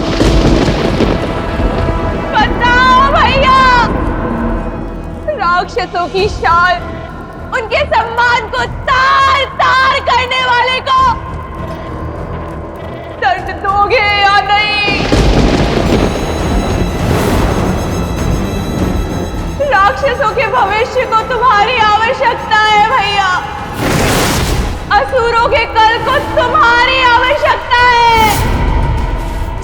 बताओ भैया, राक्षसों की शान, उनके सम्मान को तार तार करने वाले को दंड दोगे या नहीं? राक्षसों के भविष्य को तुम्हारी आवश्यकता है भैया। असुरों के कल को तुम्हारी आवश्यकता है।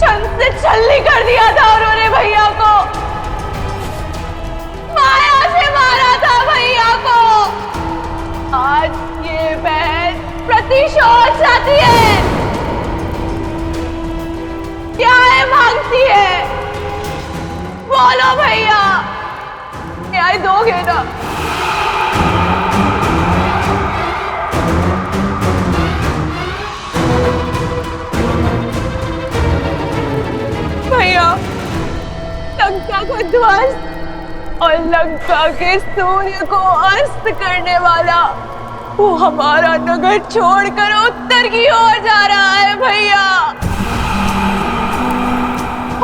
छल से छल्ली कर दिया था उन्होंने भैया को, माया से मारा था भैया को। आज ये बहन प्रतिशोध चाहती है। क्या है मांगती है? बोलो भैया, न्याय दोगे ना? लंका के सूर्य को अस्त करने वाला वो हमारा नगर छोड़कर उत्तर की ओर जा रहा है भैया,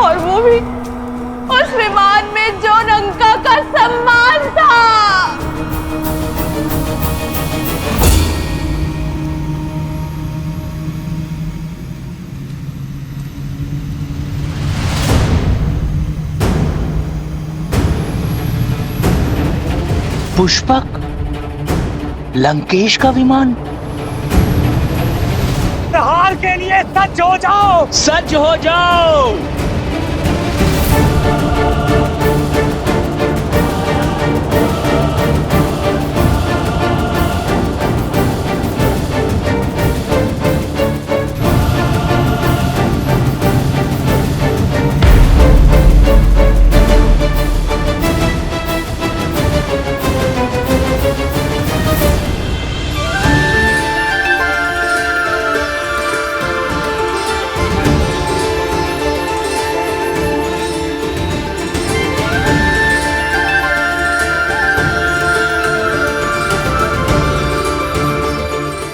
और वो भी उस विमान में जो लंका का सम्मान था। पुष्पक, लंकेश का विमान। प्रहार के लिए सज्ज हो जाओ, सज्ज हो जाओ।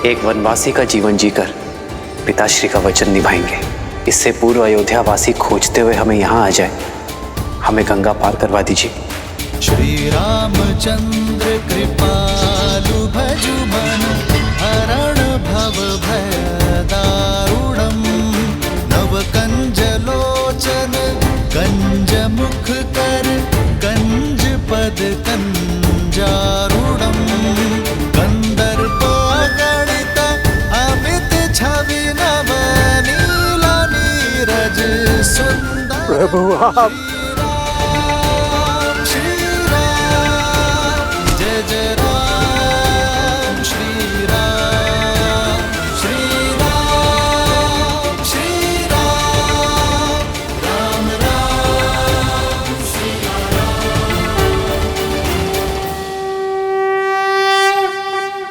एक वनवासी का जीवन जीकर पिताश्री का वचन निभाएंगे। इससे पूर्व अयोध्यावासी खोजते हुए हमें यहाँ आ जाए। हमें गंगा पार करवा दीजिए। श्री रामचंद्र कृपालु भजु मन हरण भव भय दारुणम नव कंज लोचन कंज मुख कर कंज पद कंजारुणम कंदर्प गणित अमित छवि नव नील नीरज सुंदर। प्रभु आप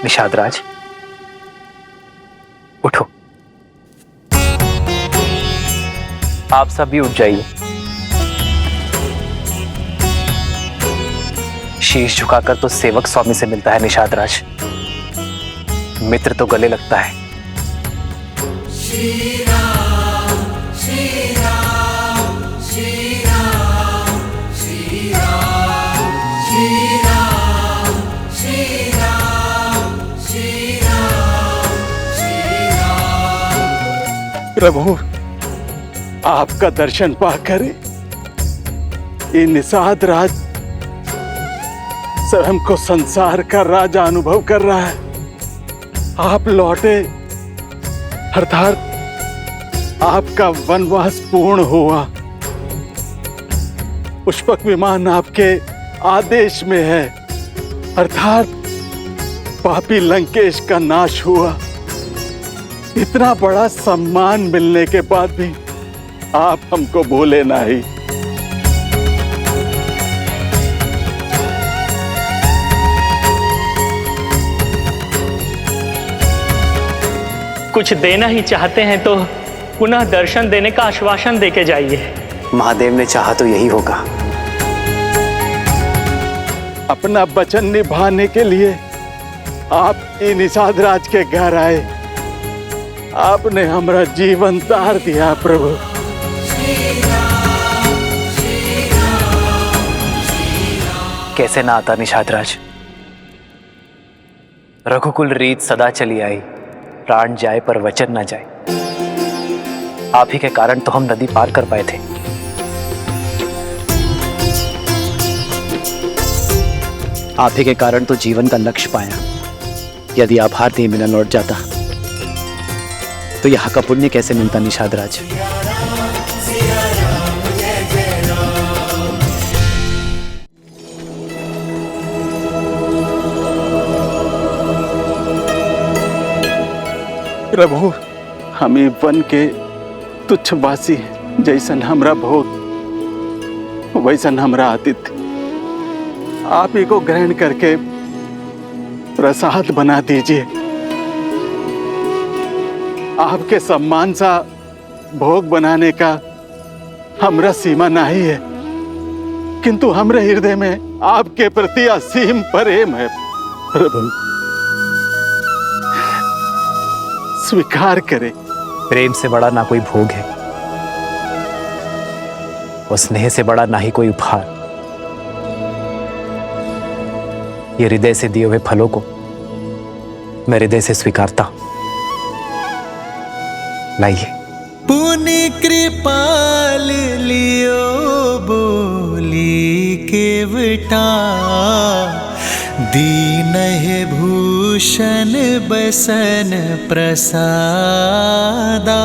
निषाद राज, उठो। आप सब भी उठ जाइए। शीश झुकाकर तो सेवक स्वामी से मिलता है निषाद राज, मित्र तो गले लगता है। श्री राम श्री राम श्री राम श्री राम श्री राम श्री राम श्री राम श्री राम। प्रभु आपका दर्शन पाकर ये निषाद राज स्वयं को संसार का राजा अनुभव कर रहा है। आप लौटे अर्थात आपका वनवास पूर्ण हुआ। पुष्पक विमान आपके आदेश में है, अर्थात पापी लंकेश का नाश हुआ। इतना बड़ा सम्मान मिलने के बाद भी आप हमको भूले नहीं। कुछ देना ही चाहते हैं तो पुनः दर्शन देने का आश्वासन देके जाइए। महादेव ने चाहा तो यही होगा। अपना वचन निभाने के लिए आप निषाद राज के घर आए। आपने हमारा जीवन तार दिया प्रभु। कैसे ना आता निषाद राज। रघुकुल रीत सदा चली आई, प्राण जाए पर वचन ना जाए। आप ही के कारण तो हम नदी पार कर पाए थे। आप ही के कारण तो जीवन का लक्ष्य पाया। यदि आप भारतीय में न लौट जाता तो यहाँ का पुण्य कैसे मिलता निषाद राज। प्रभु हमें वन के तुच्छवासी जैसन हमरा भोग वैसन हमरा आतिथ्य आप ही को ग्रहण करके प्रसाद बना दीजिए। आपके सम्मान सा भोग बनाने का हमरा सीमा नहीं है, किंतु हमरे हृदय में आपके प्रति असीम प्रेम है प्रभु, स्वीकार करें। प्रेम से बड़ा ना कोई भोग है और स्नेह से बड़ा ना ही कोई उपहार। ये हृदय से दिए हुए फलों को मैं हृदय से स्वीकारता हूं। लाइए। पुनि कृपाल लियो बोली केवटा, दीन है भूषण बसन प्रसादा।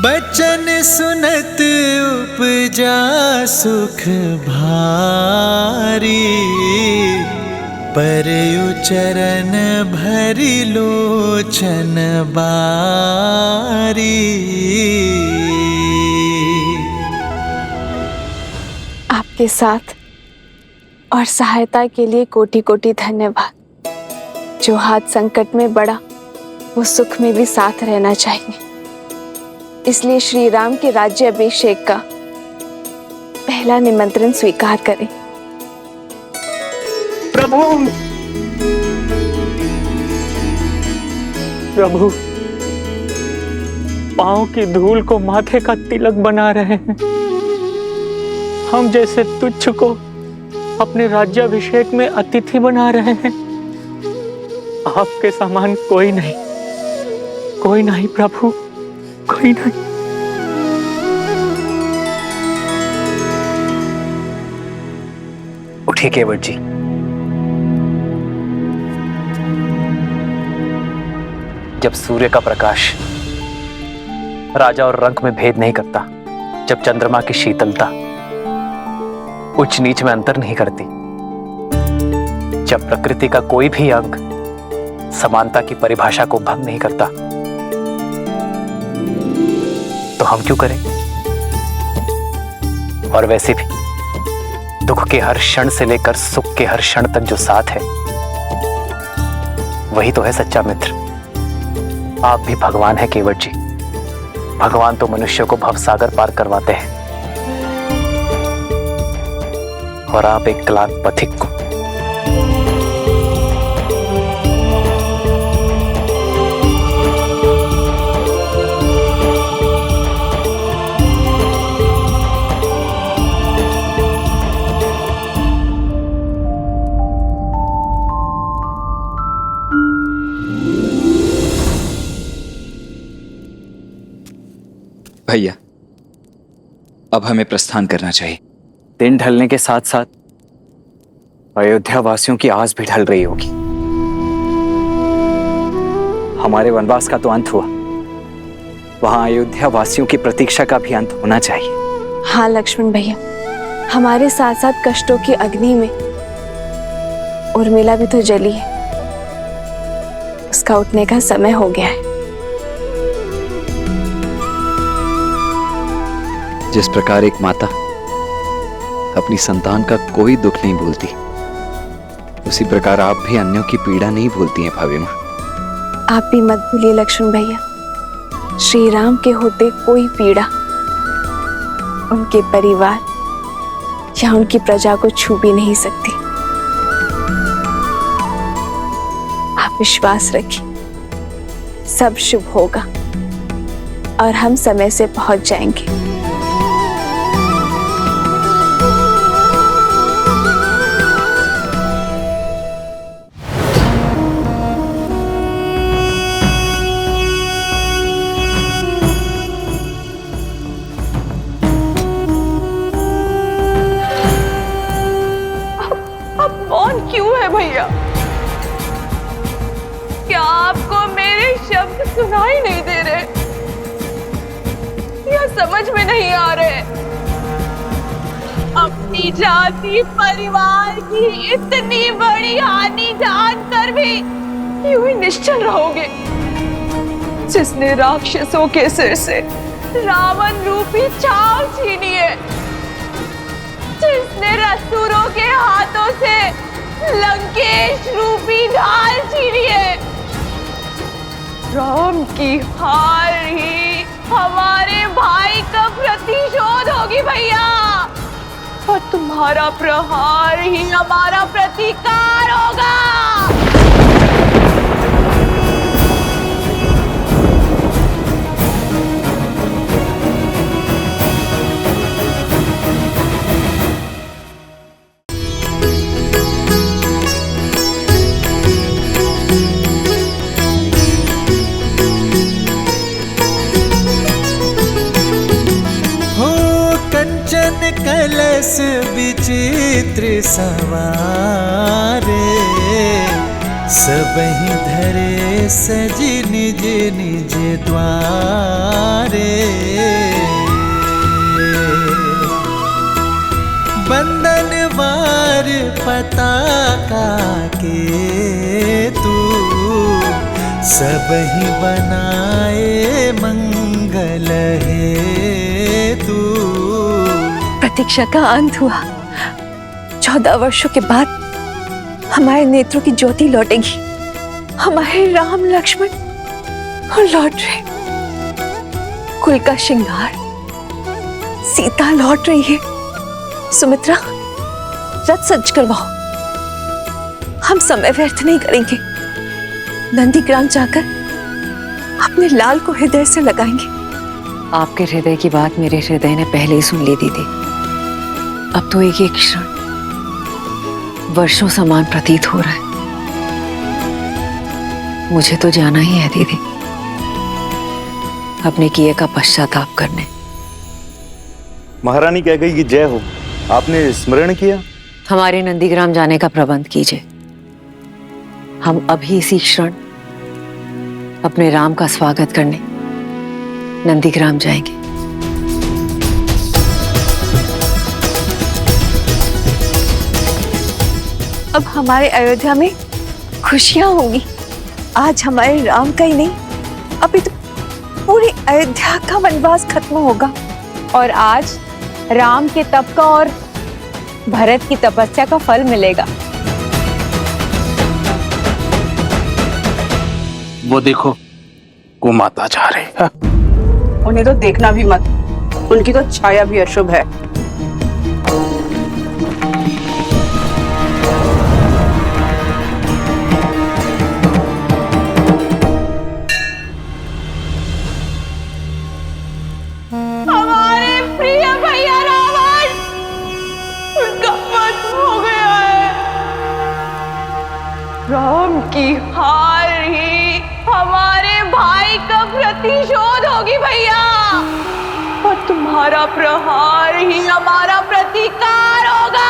बचन सुनत उपजा सुख भारी, परयु चरण भरि लोचन बारी। आपके साथ और सहायता के लिए कोटि कोटि धन्यवाद। जो हाथ संकट में बड़ा वो सुख में भी साथ रहना चाहिए। इसलिए श्री राम के राज्य अभिषेक का पहला निमंत्रण स्वीकार करें। प्रभु, प्रभु, पांव की धूल को माथे का तिलक बना रहे हैं। हम जैसे तुच्छ को अपने राज्याभिषेक में अतिथि बना रहे हैं। आपके समान कोई नहीं, कोई नहीं प्रभु, कोई नहीं। उठिए केवट जी। जब सूर्य का प्रकाश राजा और रंक में भेद नहीं करता, जब चंद्रमा की शीतलता उच्च नीच में अंतर नहीं करती, जब प्रकृति का कोई भी अंग समानता की परिभाषा को भंग नहीं करता, तो हम क्यों करें? और वैसे भी दुख के हर क्षण से लेकर सुख के हर क्षण तक जो साथ है वही तो है सच्चा मित्र। आप भी भगवान हैं केवट जी। भगवान तो मनुष्य को भवसागर पार करवाते हैं और आप एक क्लांत पथिक को। भैया, अब हमें प्रस्थान करना चाहिए। दिन ढलने के साथ साथ अयोध्या वासियों की आस भी ढल रही होगी। हमारे वनवास का तो अंत हुआ, वहां अयोध्या वासियों की प्रतीक्षा का भी अंत होना चाहिए। हाँ लक्ष्मण भैया, हमारे साथ साथ कष्टों की अग्नि में उर्मिला भी तो जली है। उसका उठने का समय हो गया है। जिस प्रकार एक माता अपनी संतान का कोई दुख नहीं भूलती, उसी प्रकार आप भी अन्यों की पीड़ा नहीं भूलती हैं भाभी माँ। आप भी मत भूलिए लक्ष्मण भैया, श्री राम के होते कोई पीड़ा उनके परिवार या उनकी प्रजा को छू भी नहीं सकती। आप विश्वास रखिए, सब शुभ होगा और हम समय से पहुंच जाएंगे। भैया, क्या आपको मेरे शब्द सुनाई नहीं दे रहे या समझ में नहीं आ रहे? अपनी जाति परिवार की इतनी बड़ी हानि जानकर भी यूं ही निश्चल रहोगे? जिसने राक्षसों के सिर से रावण रूपी छाव छीनी है, जिसने असुरों के हाथों से लंकेश रूपी ढाल छीनी है, राम की हार ही हमारे भाई का प्रतिशोध होगी भैया, और तुम्हारा प्रहार ही हमारा प्रतिकार होगा। कलश विचित्र सवारे, सबहि धरे सजी निज निज द्वारे। बंदन वार पताका के तू, सबहि बनाए मंगल है तू। प्रतीक्षा का अंत हुआ। 14 वर्षों के बाद हमारे नेत्रों की ज्योति लौटेगी। हमारे राम लक्ष्मण लौट रहे, कुल का श्रृंगार, सीता लौट रही है। सुमित्रा, रथ सज करवाओ। हम समय व्यर्थ नहीं करेंगे। नंदीग्राम जाकर अपने लाल को हृदय से लगाएंगे। आपके हृदय की बात मेरे हृदय ने पहले ही सुन ली दीदी। अब तो एक एक क्षण वर्षों समान प्रतीत हो रहा है। मुझे तो जाना ही है दीदी, अपने किए का पश्चाताप करने। महारानी कह गई कि जय हो, आपने स्मरण किया। हमारे नंदीग्राम जाने का प्रबंध कीजिए। हम अभी इसी क्षण अपने राम का स्वागत करने नंदीग्राम जाएंगे। अब हमारे अयोध्या में खुशियां होंगी। आज हमारे राम का ही नहीं, अभी तो पूरी अयोध्या का वनवास खत्म होगा। और आज राम के तप का और भरत की तपस्या का फल मिलेगा। वो देखो, वो माता जा रही है। उन्हें तो देखना भी मत, उनकी तो छाया भी अशुभ है। हमारे प्रिय भैया रावण, उनका वध हो गया है। राम की हार ही हमारे भाई का प्रतिशोध होगी भैया, और तुम्हारा प्रहार ही हमारा प्रतिकार होगा।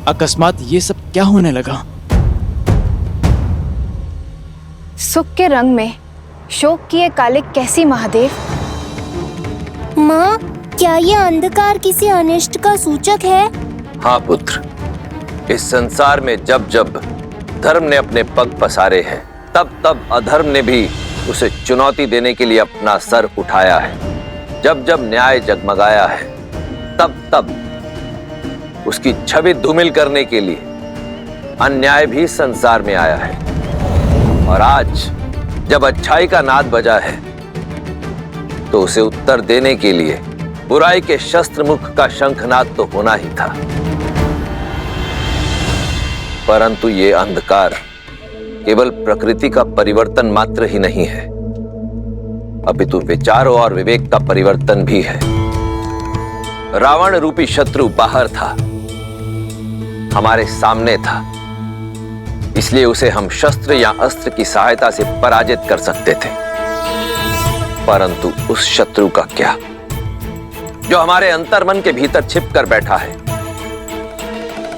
अकस्मात ये सब क्या होने लगा? सुख के रंग में शोक किए काले कैसी महादेव। माँ, क्या ये अंधकार किसी अनिष्ट का सूचक है? हाँ पुत्र, इस संसार में जब जब धर्म ने अपने पग पसारे हैं, तब तब अधर्म ने भी उसे चुनौती देने के लिए अपना सर उठाया है। जब जब न्याय जगमगाया है, तब तब उसकी छवि धूमिल करने के लिए अन्याय भी संसार में आया है। और आज जब अच्छाई का नाद बजा है, तो उसे उत्तर देने के लिए बुराई के शस्त्र मुख का शंखनाद तो होना ही था। परंतु ये अंधकार केवल प्रकृति का परिवर्तन मात्र ही नहीं है, अपितु विचारों और विवेक का परिवर्तन भी है। रावण रूपी शत्रु बाहर था, हमारे सामने था, इसलिए उसे हम शस्त्र या अस्त्र की सहायता से पराजित कर सकते थे। परंतु उस शत्रु का क्या, जो हमारे अंतर्मन के भीतर छिप कर बैठा है,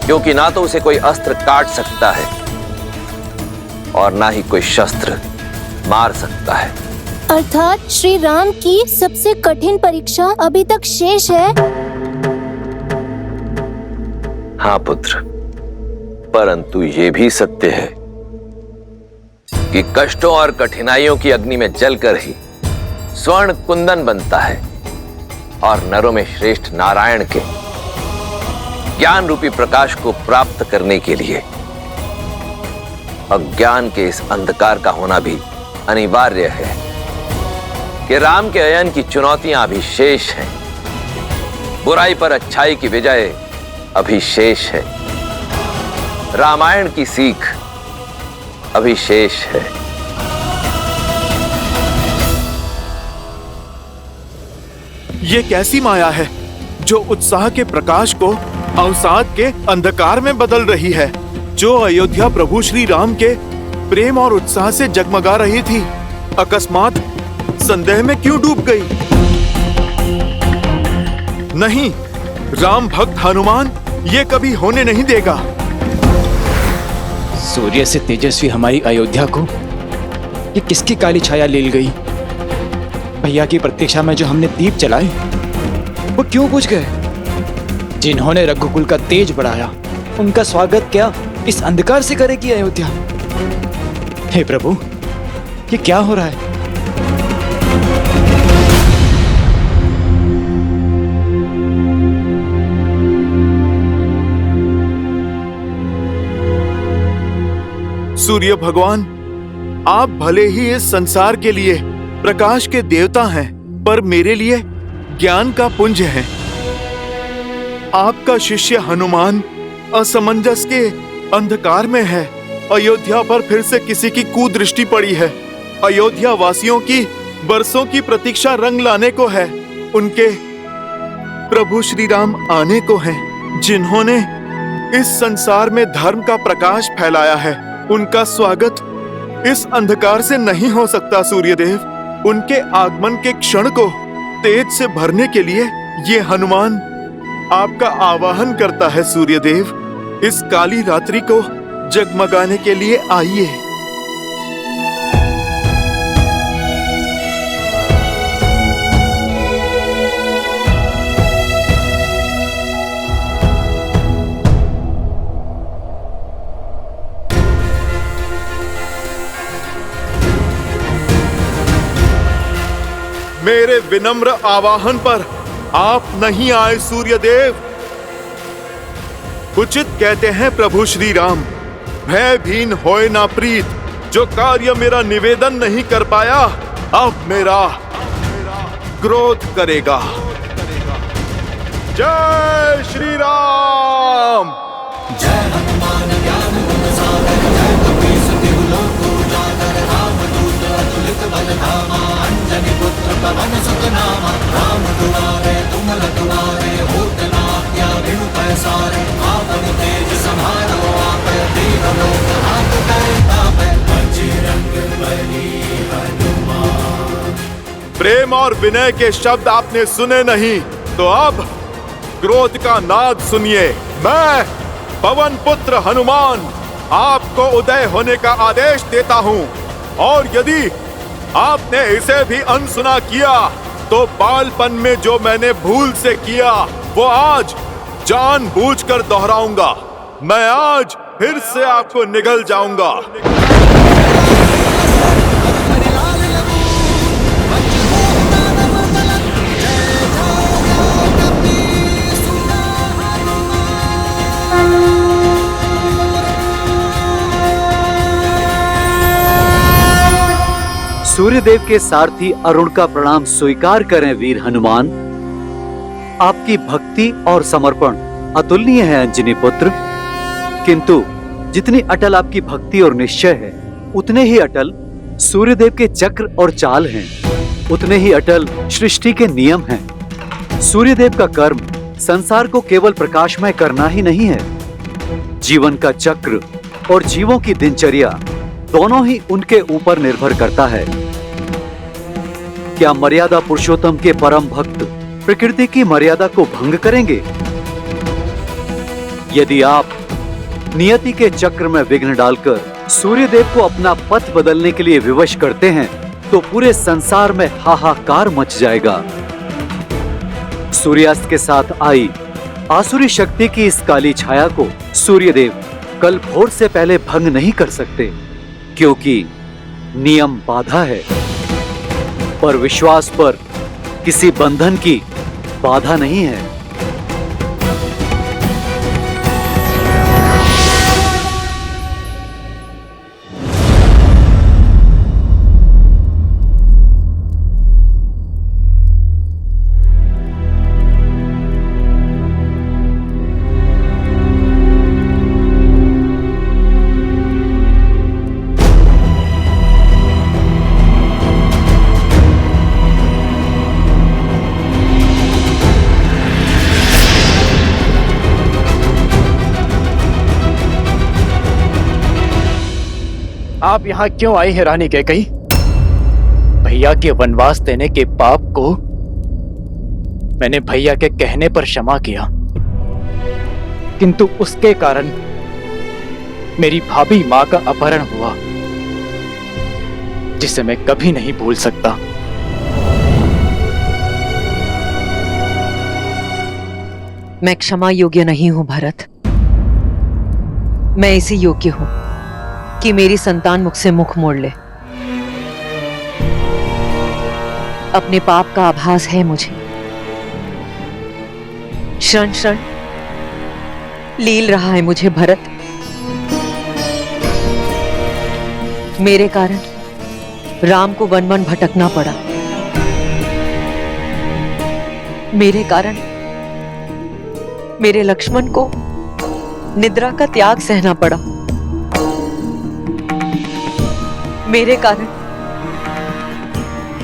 क्योंकि ना तो उसे कोई अस्त्र काट सकता है और ना ही कोई शस्त्र मार सकता है। अर्थात श्री राम की सबसे कठिन परीक्षा अभी तक शेष है। हाँ पुत्र, परंतु ये भी सत्य है कि कष्टों और कठिनाइयों की अग्नि में जलकर ही स्वर्ण कुंदन बनता है और नरों में श्रेष्ठ नारायण के ज्ञान रूपी प्रकाश को प्राप्त करने के लिए अज्ञान के इस अंधकार का होना भी अनिवार्य है कि राम के अयन की चुनौतियां अभी शेष हैं। बुराई पर अच्छाई की विजय अभी शेष है। रामायण की सीख अभी शेष है। ये कैसी माया है जो उत्साह के प्रकाश को अवसाद के अंधकार में बदल रही है, जो अयोध्या प्रभु श्री राम के प्रेम और उत्साह से जगमगा रही थी, अकस्मात संदेह में क्यों डूब गई? नहीं, राम भक्त हनुमान ये कभी होने नहीं देगा। सूर्य से तेजस्वी हमारी अयोध्या को ये किसकी काली छाया ले गई? भैया की प्रतीक्षा में जो हमने दीप जलाए वो क्यों बुझ गए? जिन्होंने रघुकुल का तेज बढ़ाया उनका स्वागत क्या इस अंधकार से करेगी अयोध्या? हे प्रभु, ये क्या हो रहा है? सूर्य भगवान, आप भले ही इस संसार के लिए प्रकाश के देवता हैं, पर मेरे लिए ज्ञान का पुंज हैं। आपका शिष्य हनुमान असमंजस के अंधकार में है। अयोध्या पर फिर से किसी की कुदृष्टि पड़ी है। अयोध्या वासियों की बरसों की प्रतीक्षा रंग लाने को है। उनके प्रभु श्री राम आने को हैं, जिन्होंने इस संसार में धर्म का प्रकाश फैलाया है। उनका स्वागत इस अंधकार से नहीं हो सकता सूर्यदेव। उनके आगमन के क्षण को तेज से भरने के लिए ये हनुमान आपका आवाहन करता है सूर्यदेव। इस काली रात्रि को जगमगाने के लिए आइए। मेरे विनम्र आवाहन पर आप नहीं आए सूर्यदेव। उचित कहते हैं प्रभु श्री राम, भयभीन होए ना प्रीत। जो कार्य मेरा निवेदन नहीं कर पाया, अब मेरा क्रोध करेगा। जय श्री राम। जय हनुमान ज्ञान गुण सागर, जय कपीस तिहु लोक उजागर। रामदूत अतुलित बल धामा, अंजनी पुत्र पवन सुत नामा। राम दुआरे तुम रखवारे, होत न आज्ञा बिनु पैसारे। आपन तेज समारो आपै, दीन लोक हाथ धरे तापै। बजरंग बली हनुमान। प्रेम और विनय के शब्द आपने सुने नहीं, तो अब क्रोध का नाद सुनिए। मैं पवन पुत्र हनुमान आपको उदय होने का आदेश देता हूँ, और यदि आपने इसे भी अनसुना किया तो बालपन में जो मैंने भूल से किया वो आज जानबूझकर दोहराऊंगा। मैं आज फिर से आपको निगल जाऊंगा। सूर्यदेव के सारथी अरुण का प्रणाम स्वीकार करें वीर हनुमान। आपकी भक्ति और समर्पण अतुलनीय है अंजनी पुत्र, किंतु जितनी अटल आपकी भक्ति और निश्चय है, उतने ही अटल सूर्यदेव के चक्र और चाल हैं, उतने ही अटल सृष्टि के नियम हैं। सूर्यदेव का कर्म संसार को केवल प्रकाशमय करना ही नहीं है, जीवन का चक्र और जीवों की दिनचर्या दोनों ही उनके ऊपर निर्भर करता है। क्या मर्यादा पुरुषोत्तम के परम भक्त प्रकृति की मर्यादा को भंग करेंगे? यदि आप नियति के चक्र में विघ्न डालकर सूर्यदेव को अपना पथ बदलने के लिए विवश करते हैं तो पूरे संसार में हाहाकार मच जाएगा। सूर्यास्त के साथ आई आसुरी शक्ति की इस काली छाया को सूर्यदेव कल भोर से पहले भंग नहीं कर सकते, क्योंकि नियम बाधा है, पर विश्वास पर किसी बंधन की बाधा नहीं है। आप यहाँ क्यों आई हैं रानी कैकई? भैया के वनवास देने के पाप को मैंने भैया के कहने पर क्षमा किया, किंतु उसके कारण मेरी भाभी मां का अपहरण हुआ, जिसे मैं कभी नहीं भूल सकता। मैं क्षमा योग्य नहीं हूं भरत। मैं इसी योग्य हूं कि मेरी संतान मुझसे मुख मोड़ ले। अपने पाप का आभास है मुझे। क्षण क्षण लील रहा है मुझे भरत। मेरे कारण राम को वन वन भटकना पड़ा। मेरे कारण मेरे लक्ष्मण को निद्रा का त्याग सहना पड़ा। मेरे कारण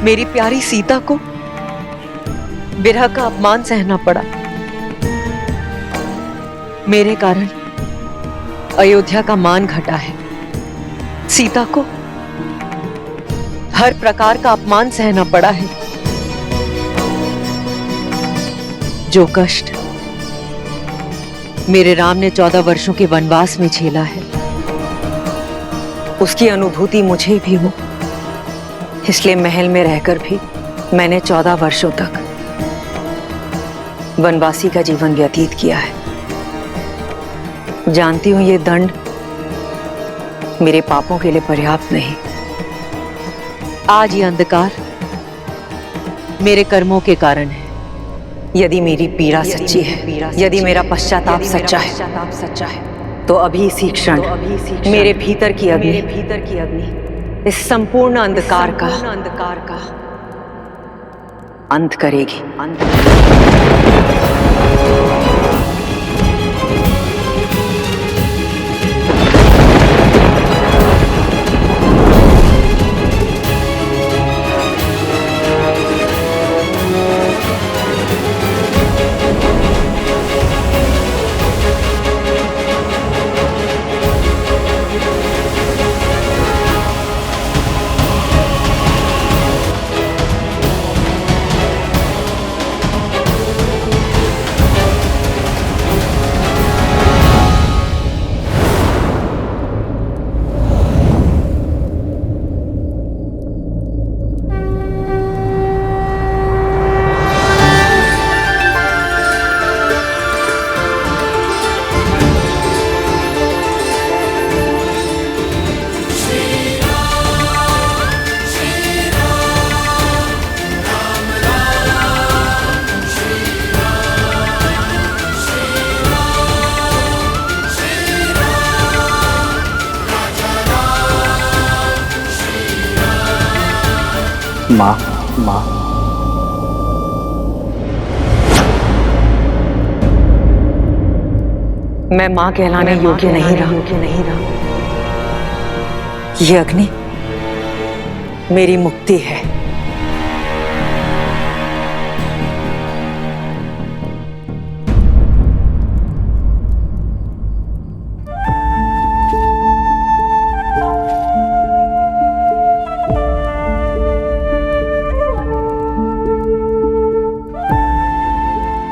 मेरी प्यारी सीता को विरह का अपमान सहना पड़ा। मेरे कारण अयोध्या का मान घटा है। सीता को हर प्रकार का अपमान सहना पड़ा है। जो कष्ट मेरे राम ने 14 वर्षों के वनवास में झेला है, उसकी अनुभूति मुझे भी हो। इसलिए महल में रहकर भी मैंने 14 वर्षों तक वनवासी का जीवन व्यतीत किया है। जानती हूं ये दंड मेरे पापों के लिए पर्याप्त नहीं। आज ये अंधकार मेरे कर्मों के कारण है। यदि मेरी पीड़ा सच्ची है, यदि मेरा पश्चाताप सच्चा है, तो अभी इसी क्षण मेरे भीतर की अग्नि इस संपूर्ण अंधकार का अंत करेगी। माँ माँ मैं मां कहलाने योग्य नहीं रहा। ये अग्नि मेरी मुक्ति है।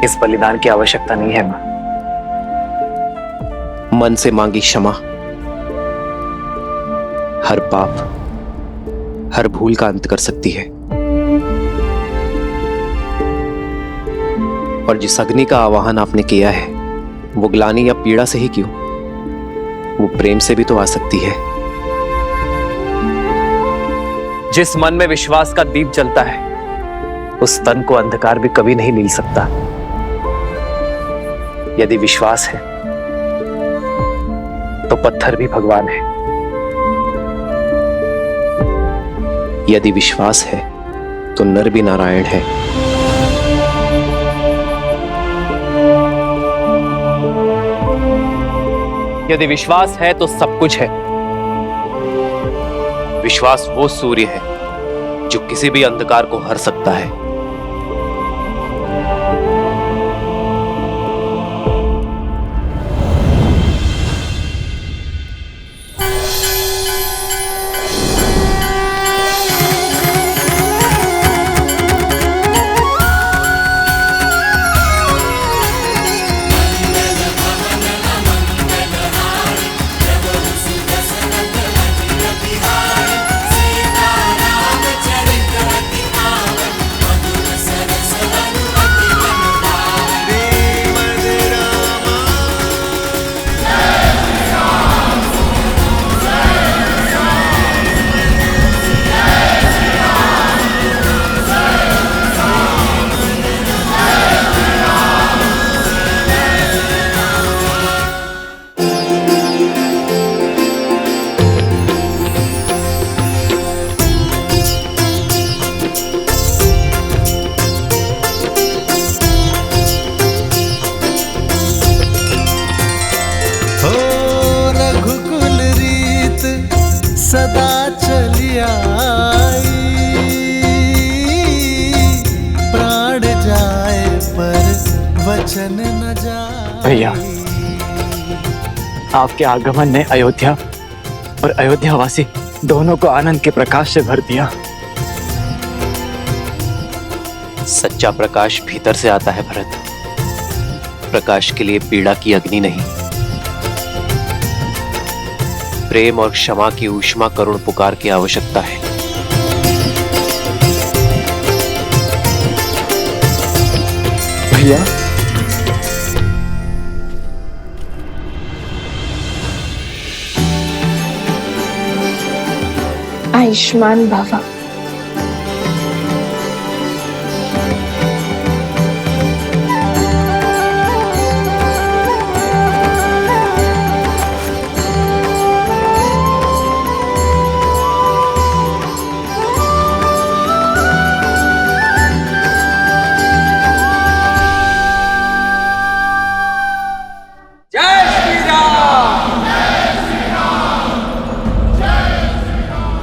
इस बलिदान की आवश्यकता नहीं है मां। मन से मांगी क्षमा हर पाप, हर भूल का अंत कर सकती है। और जिस अग्नि का आवाहन आपने किया है वो ग्लानि या पीड़ा से ही क्यों, वो प्रेम से भी तो आ सकती है। जिस मन में विश्वास का दीप जलता है उस तन को अंधकार भी कभी नहीं लील सकता। यदि विश्वास है तो पत्थर भी भगवान है। यदि विश्वास है तो नर भी नारायण है। यदि विश्वास है तो सब कुछ है। विश्वास वो सूर्य है जो किसी भी अंधकार को हर सकता है। सदा चली आई, प्राण जाए पर वचन न जाए। भैया, आपके आगमन ने अयोध्या और अयोध्यावासी दोनों को आनंद के प्रकाश से भर दिया। सच्चा प्रकाश भीतर से आता है भरत। प्रकाश के लिए पीड़ा की अग्नि नहीं, प्रेम और क्षमा की ऊष्मा करुण पुकार की आवश्यकता है। भैया, आयुष्मान भव।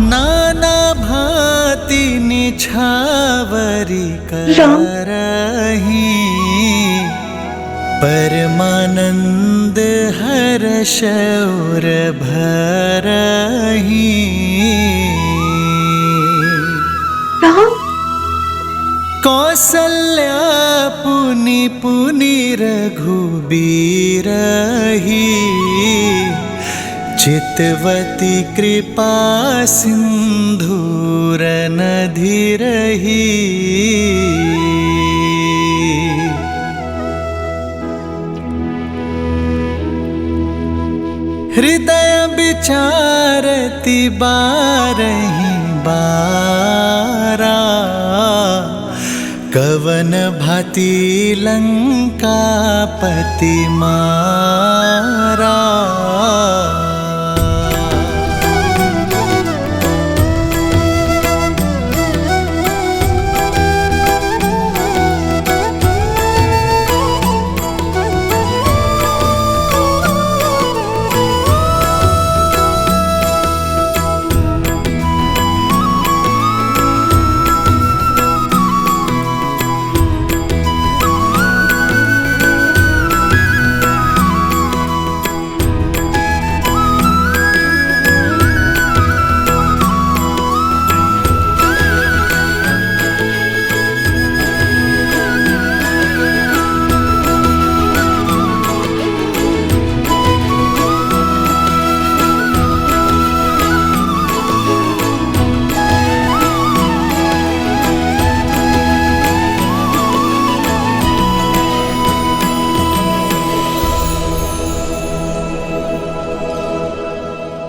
नाना भांति निछावरी करही, परमानंद हर्ष और भरही। कौसल्या पुनि पुनि रघुबीर रही, चितवती कृपा सिंधूर नधि रही। हृदय विचारति बारही बारा, कवन भांति लंकापति मारा।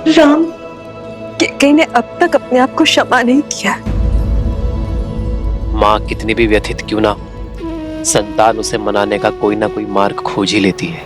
राम केकई ने अब तक अपने आप को क्षमा नहीं किया। माँ कितनी भी व्यथित क्यों ना हो, संतान उसे मनाने का कोई ना कोई मार्ग खोज ही लेती है।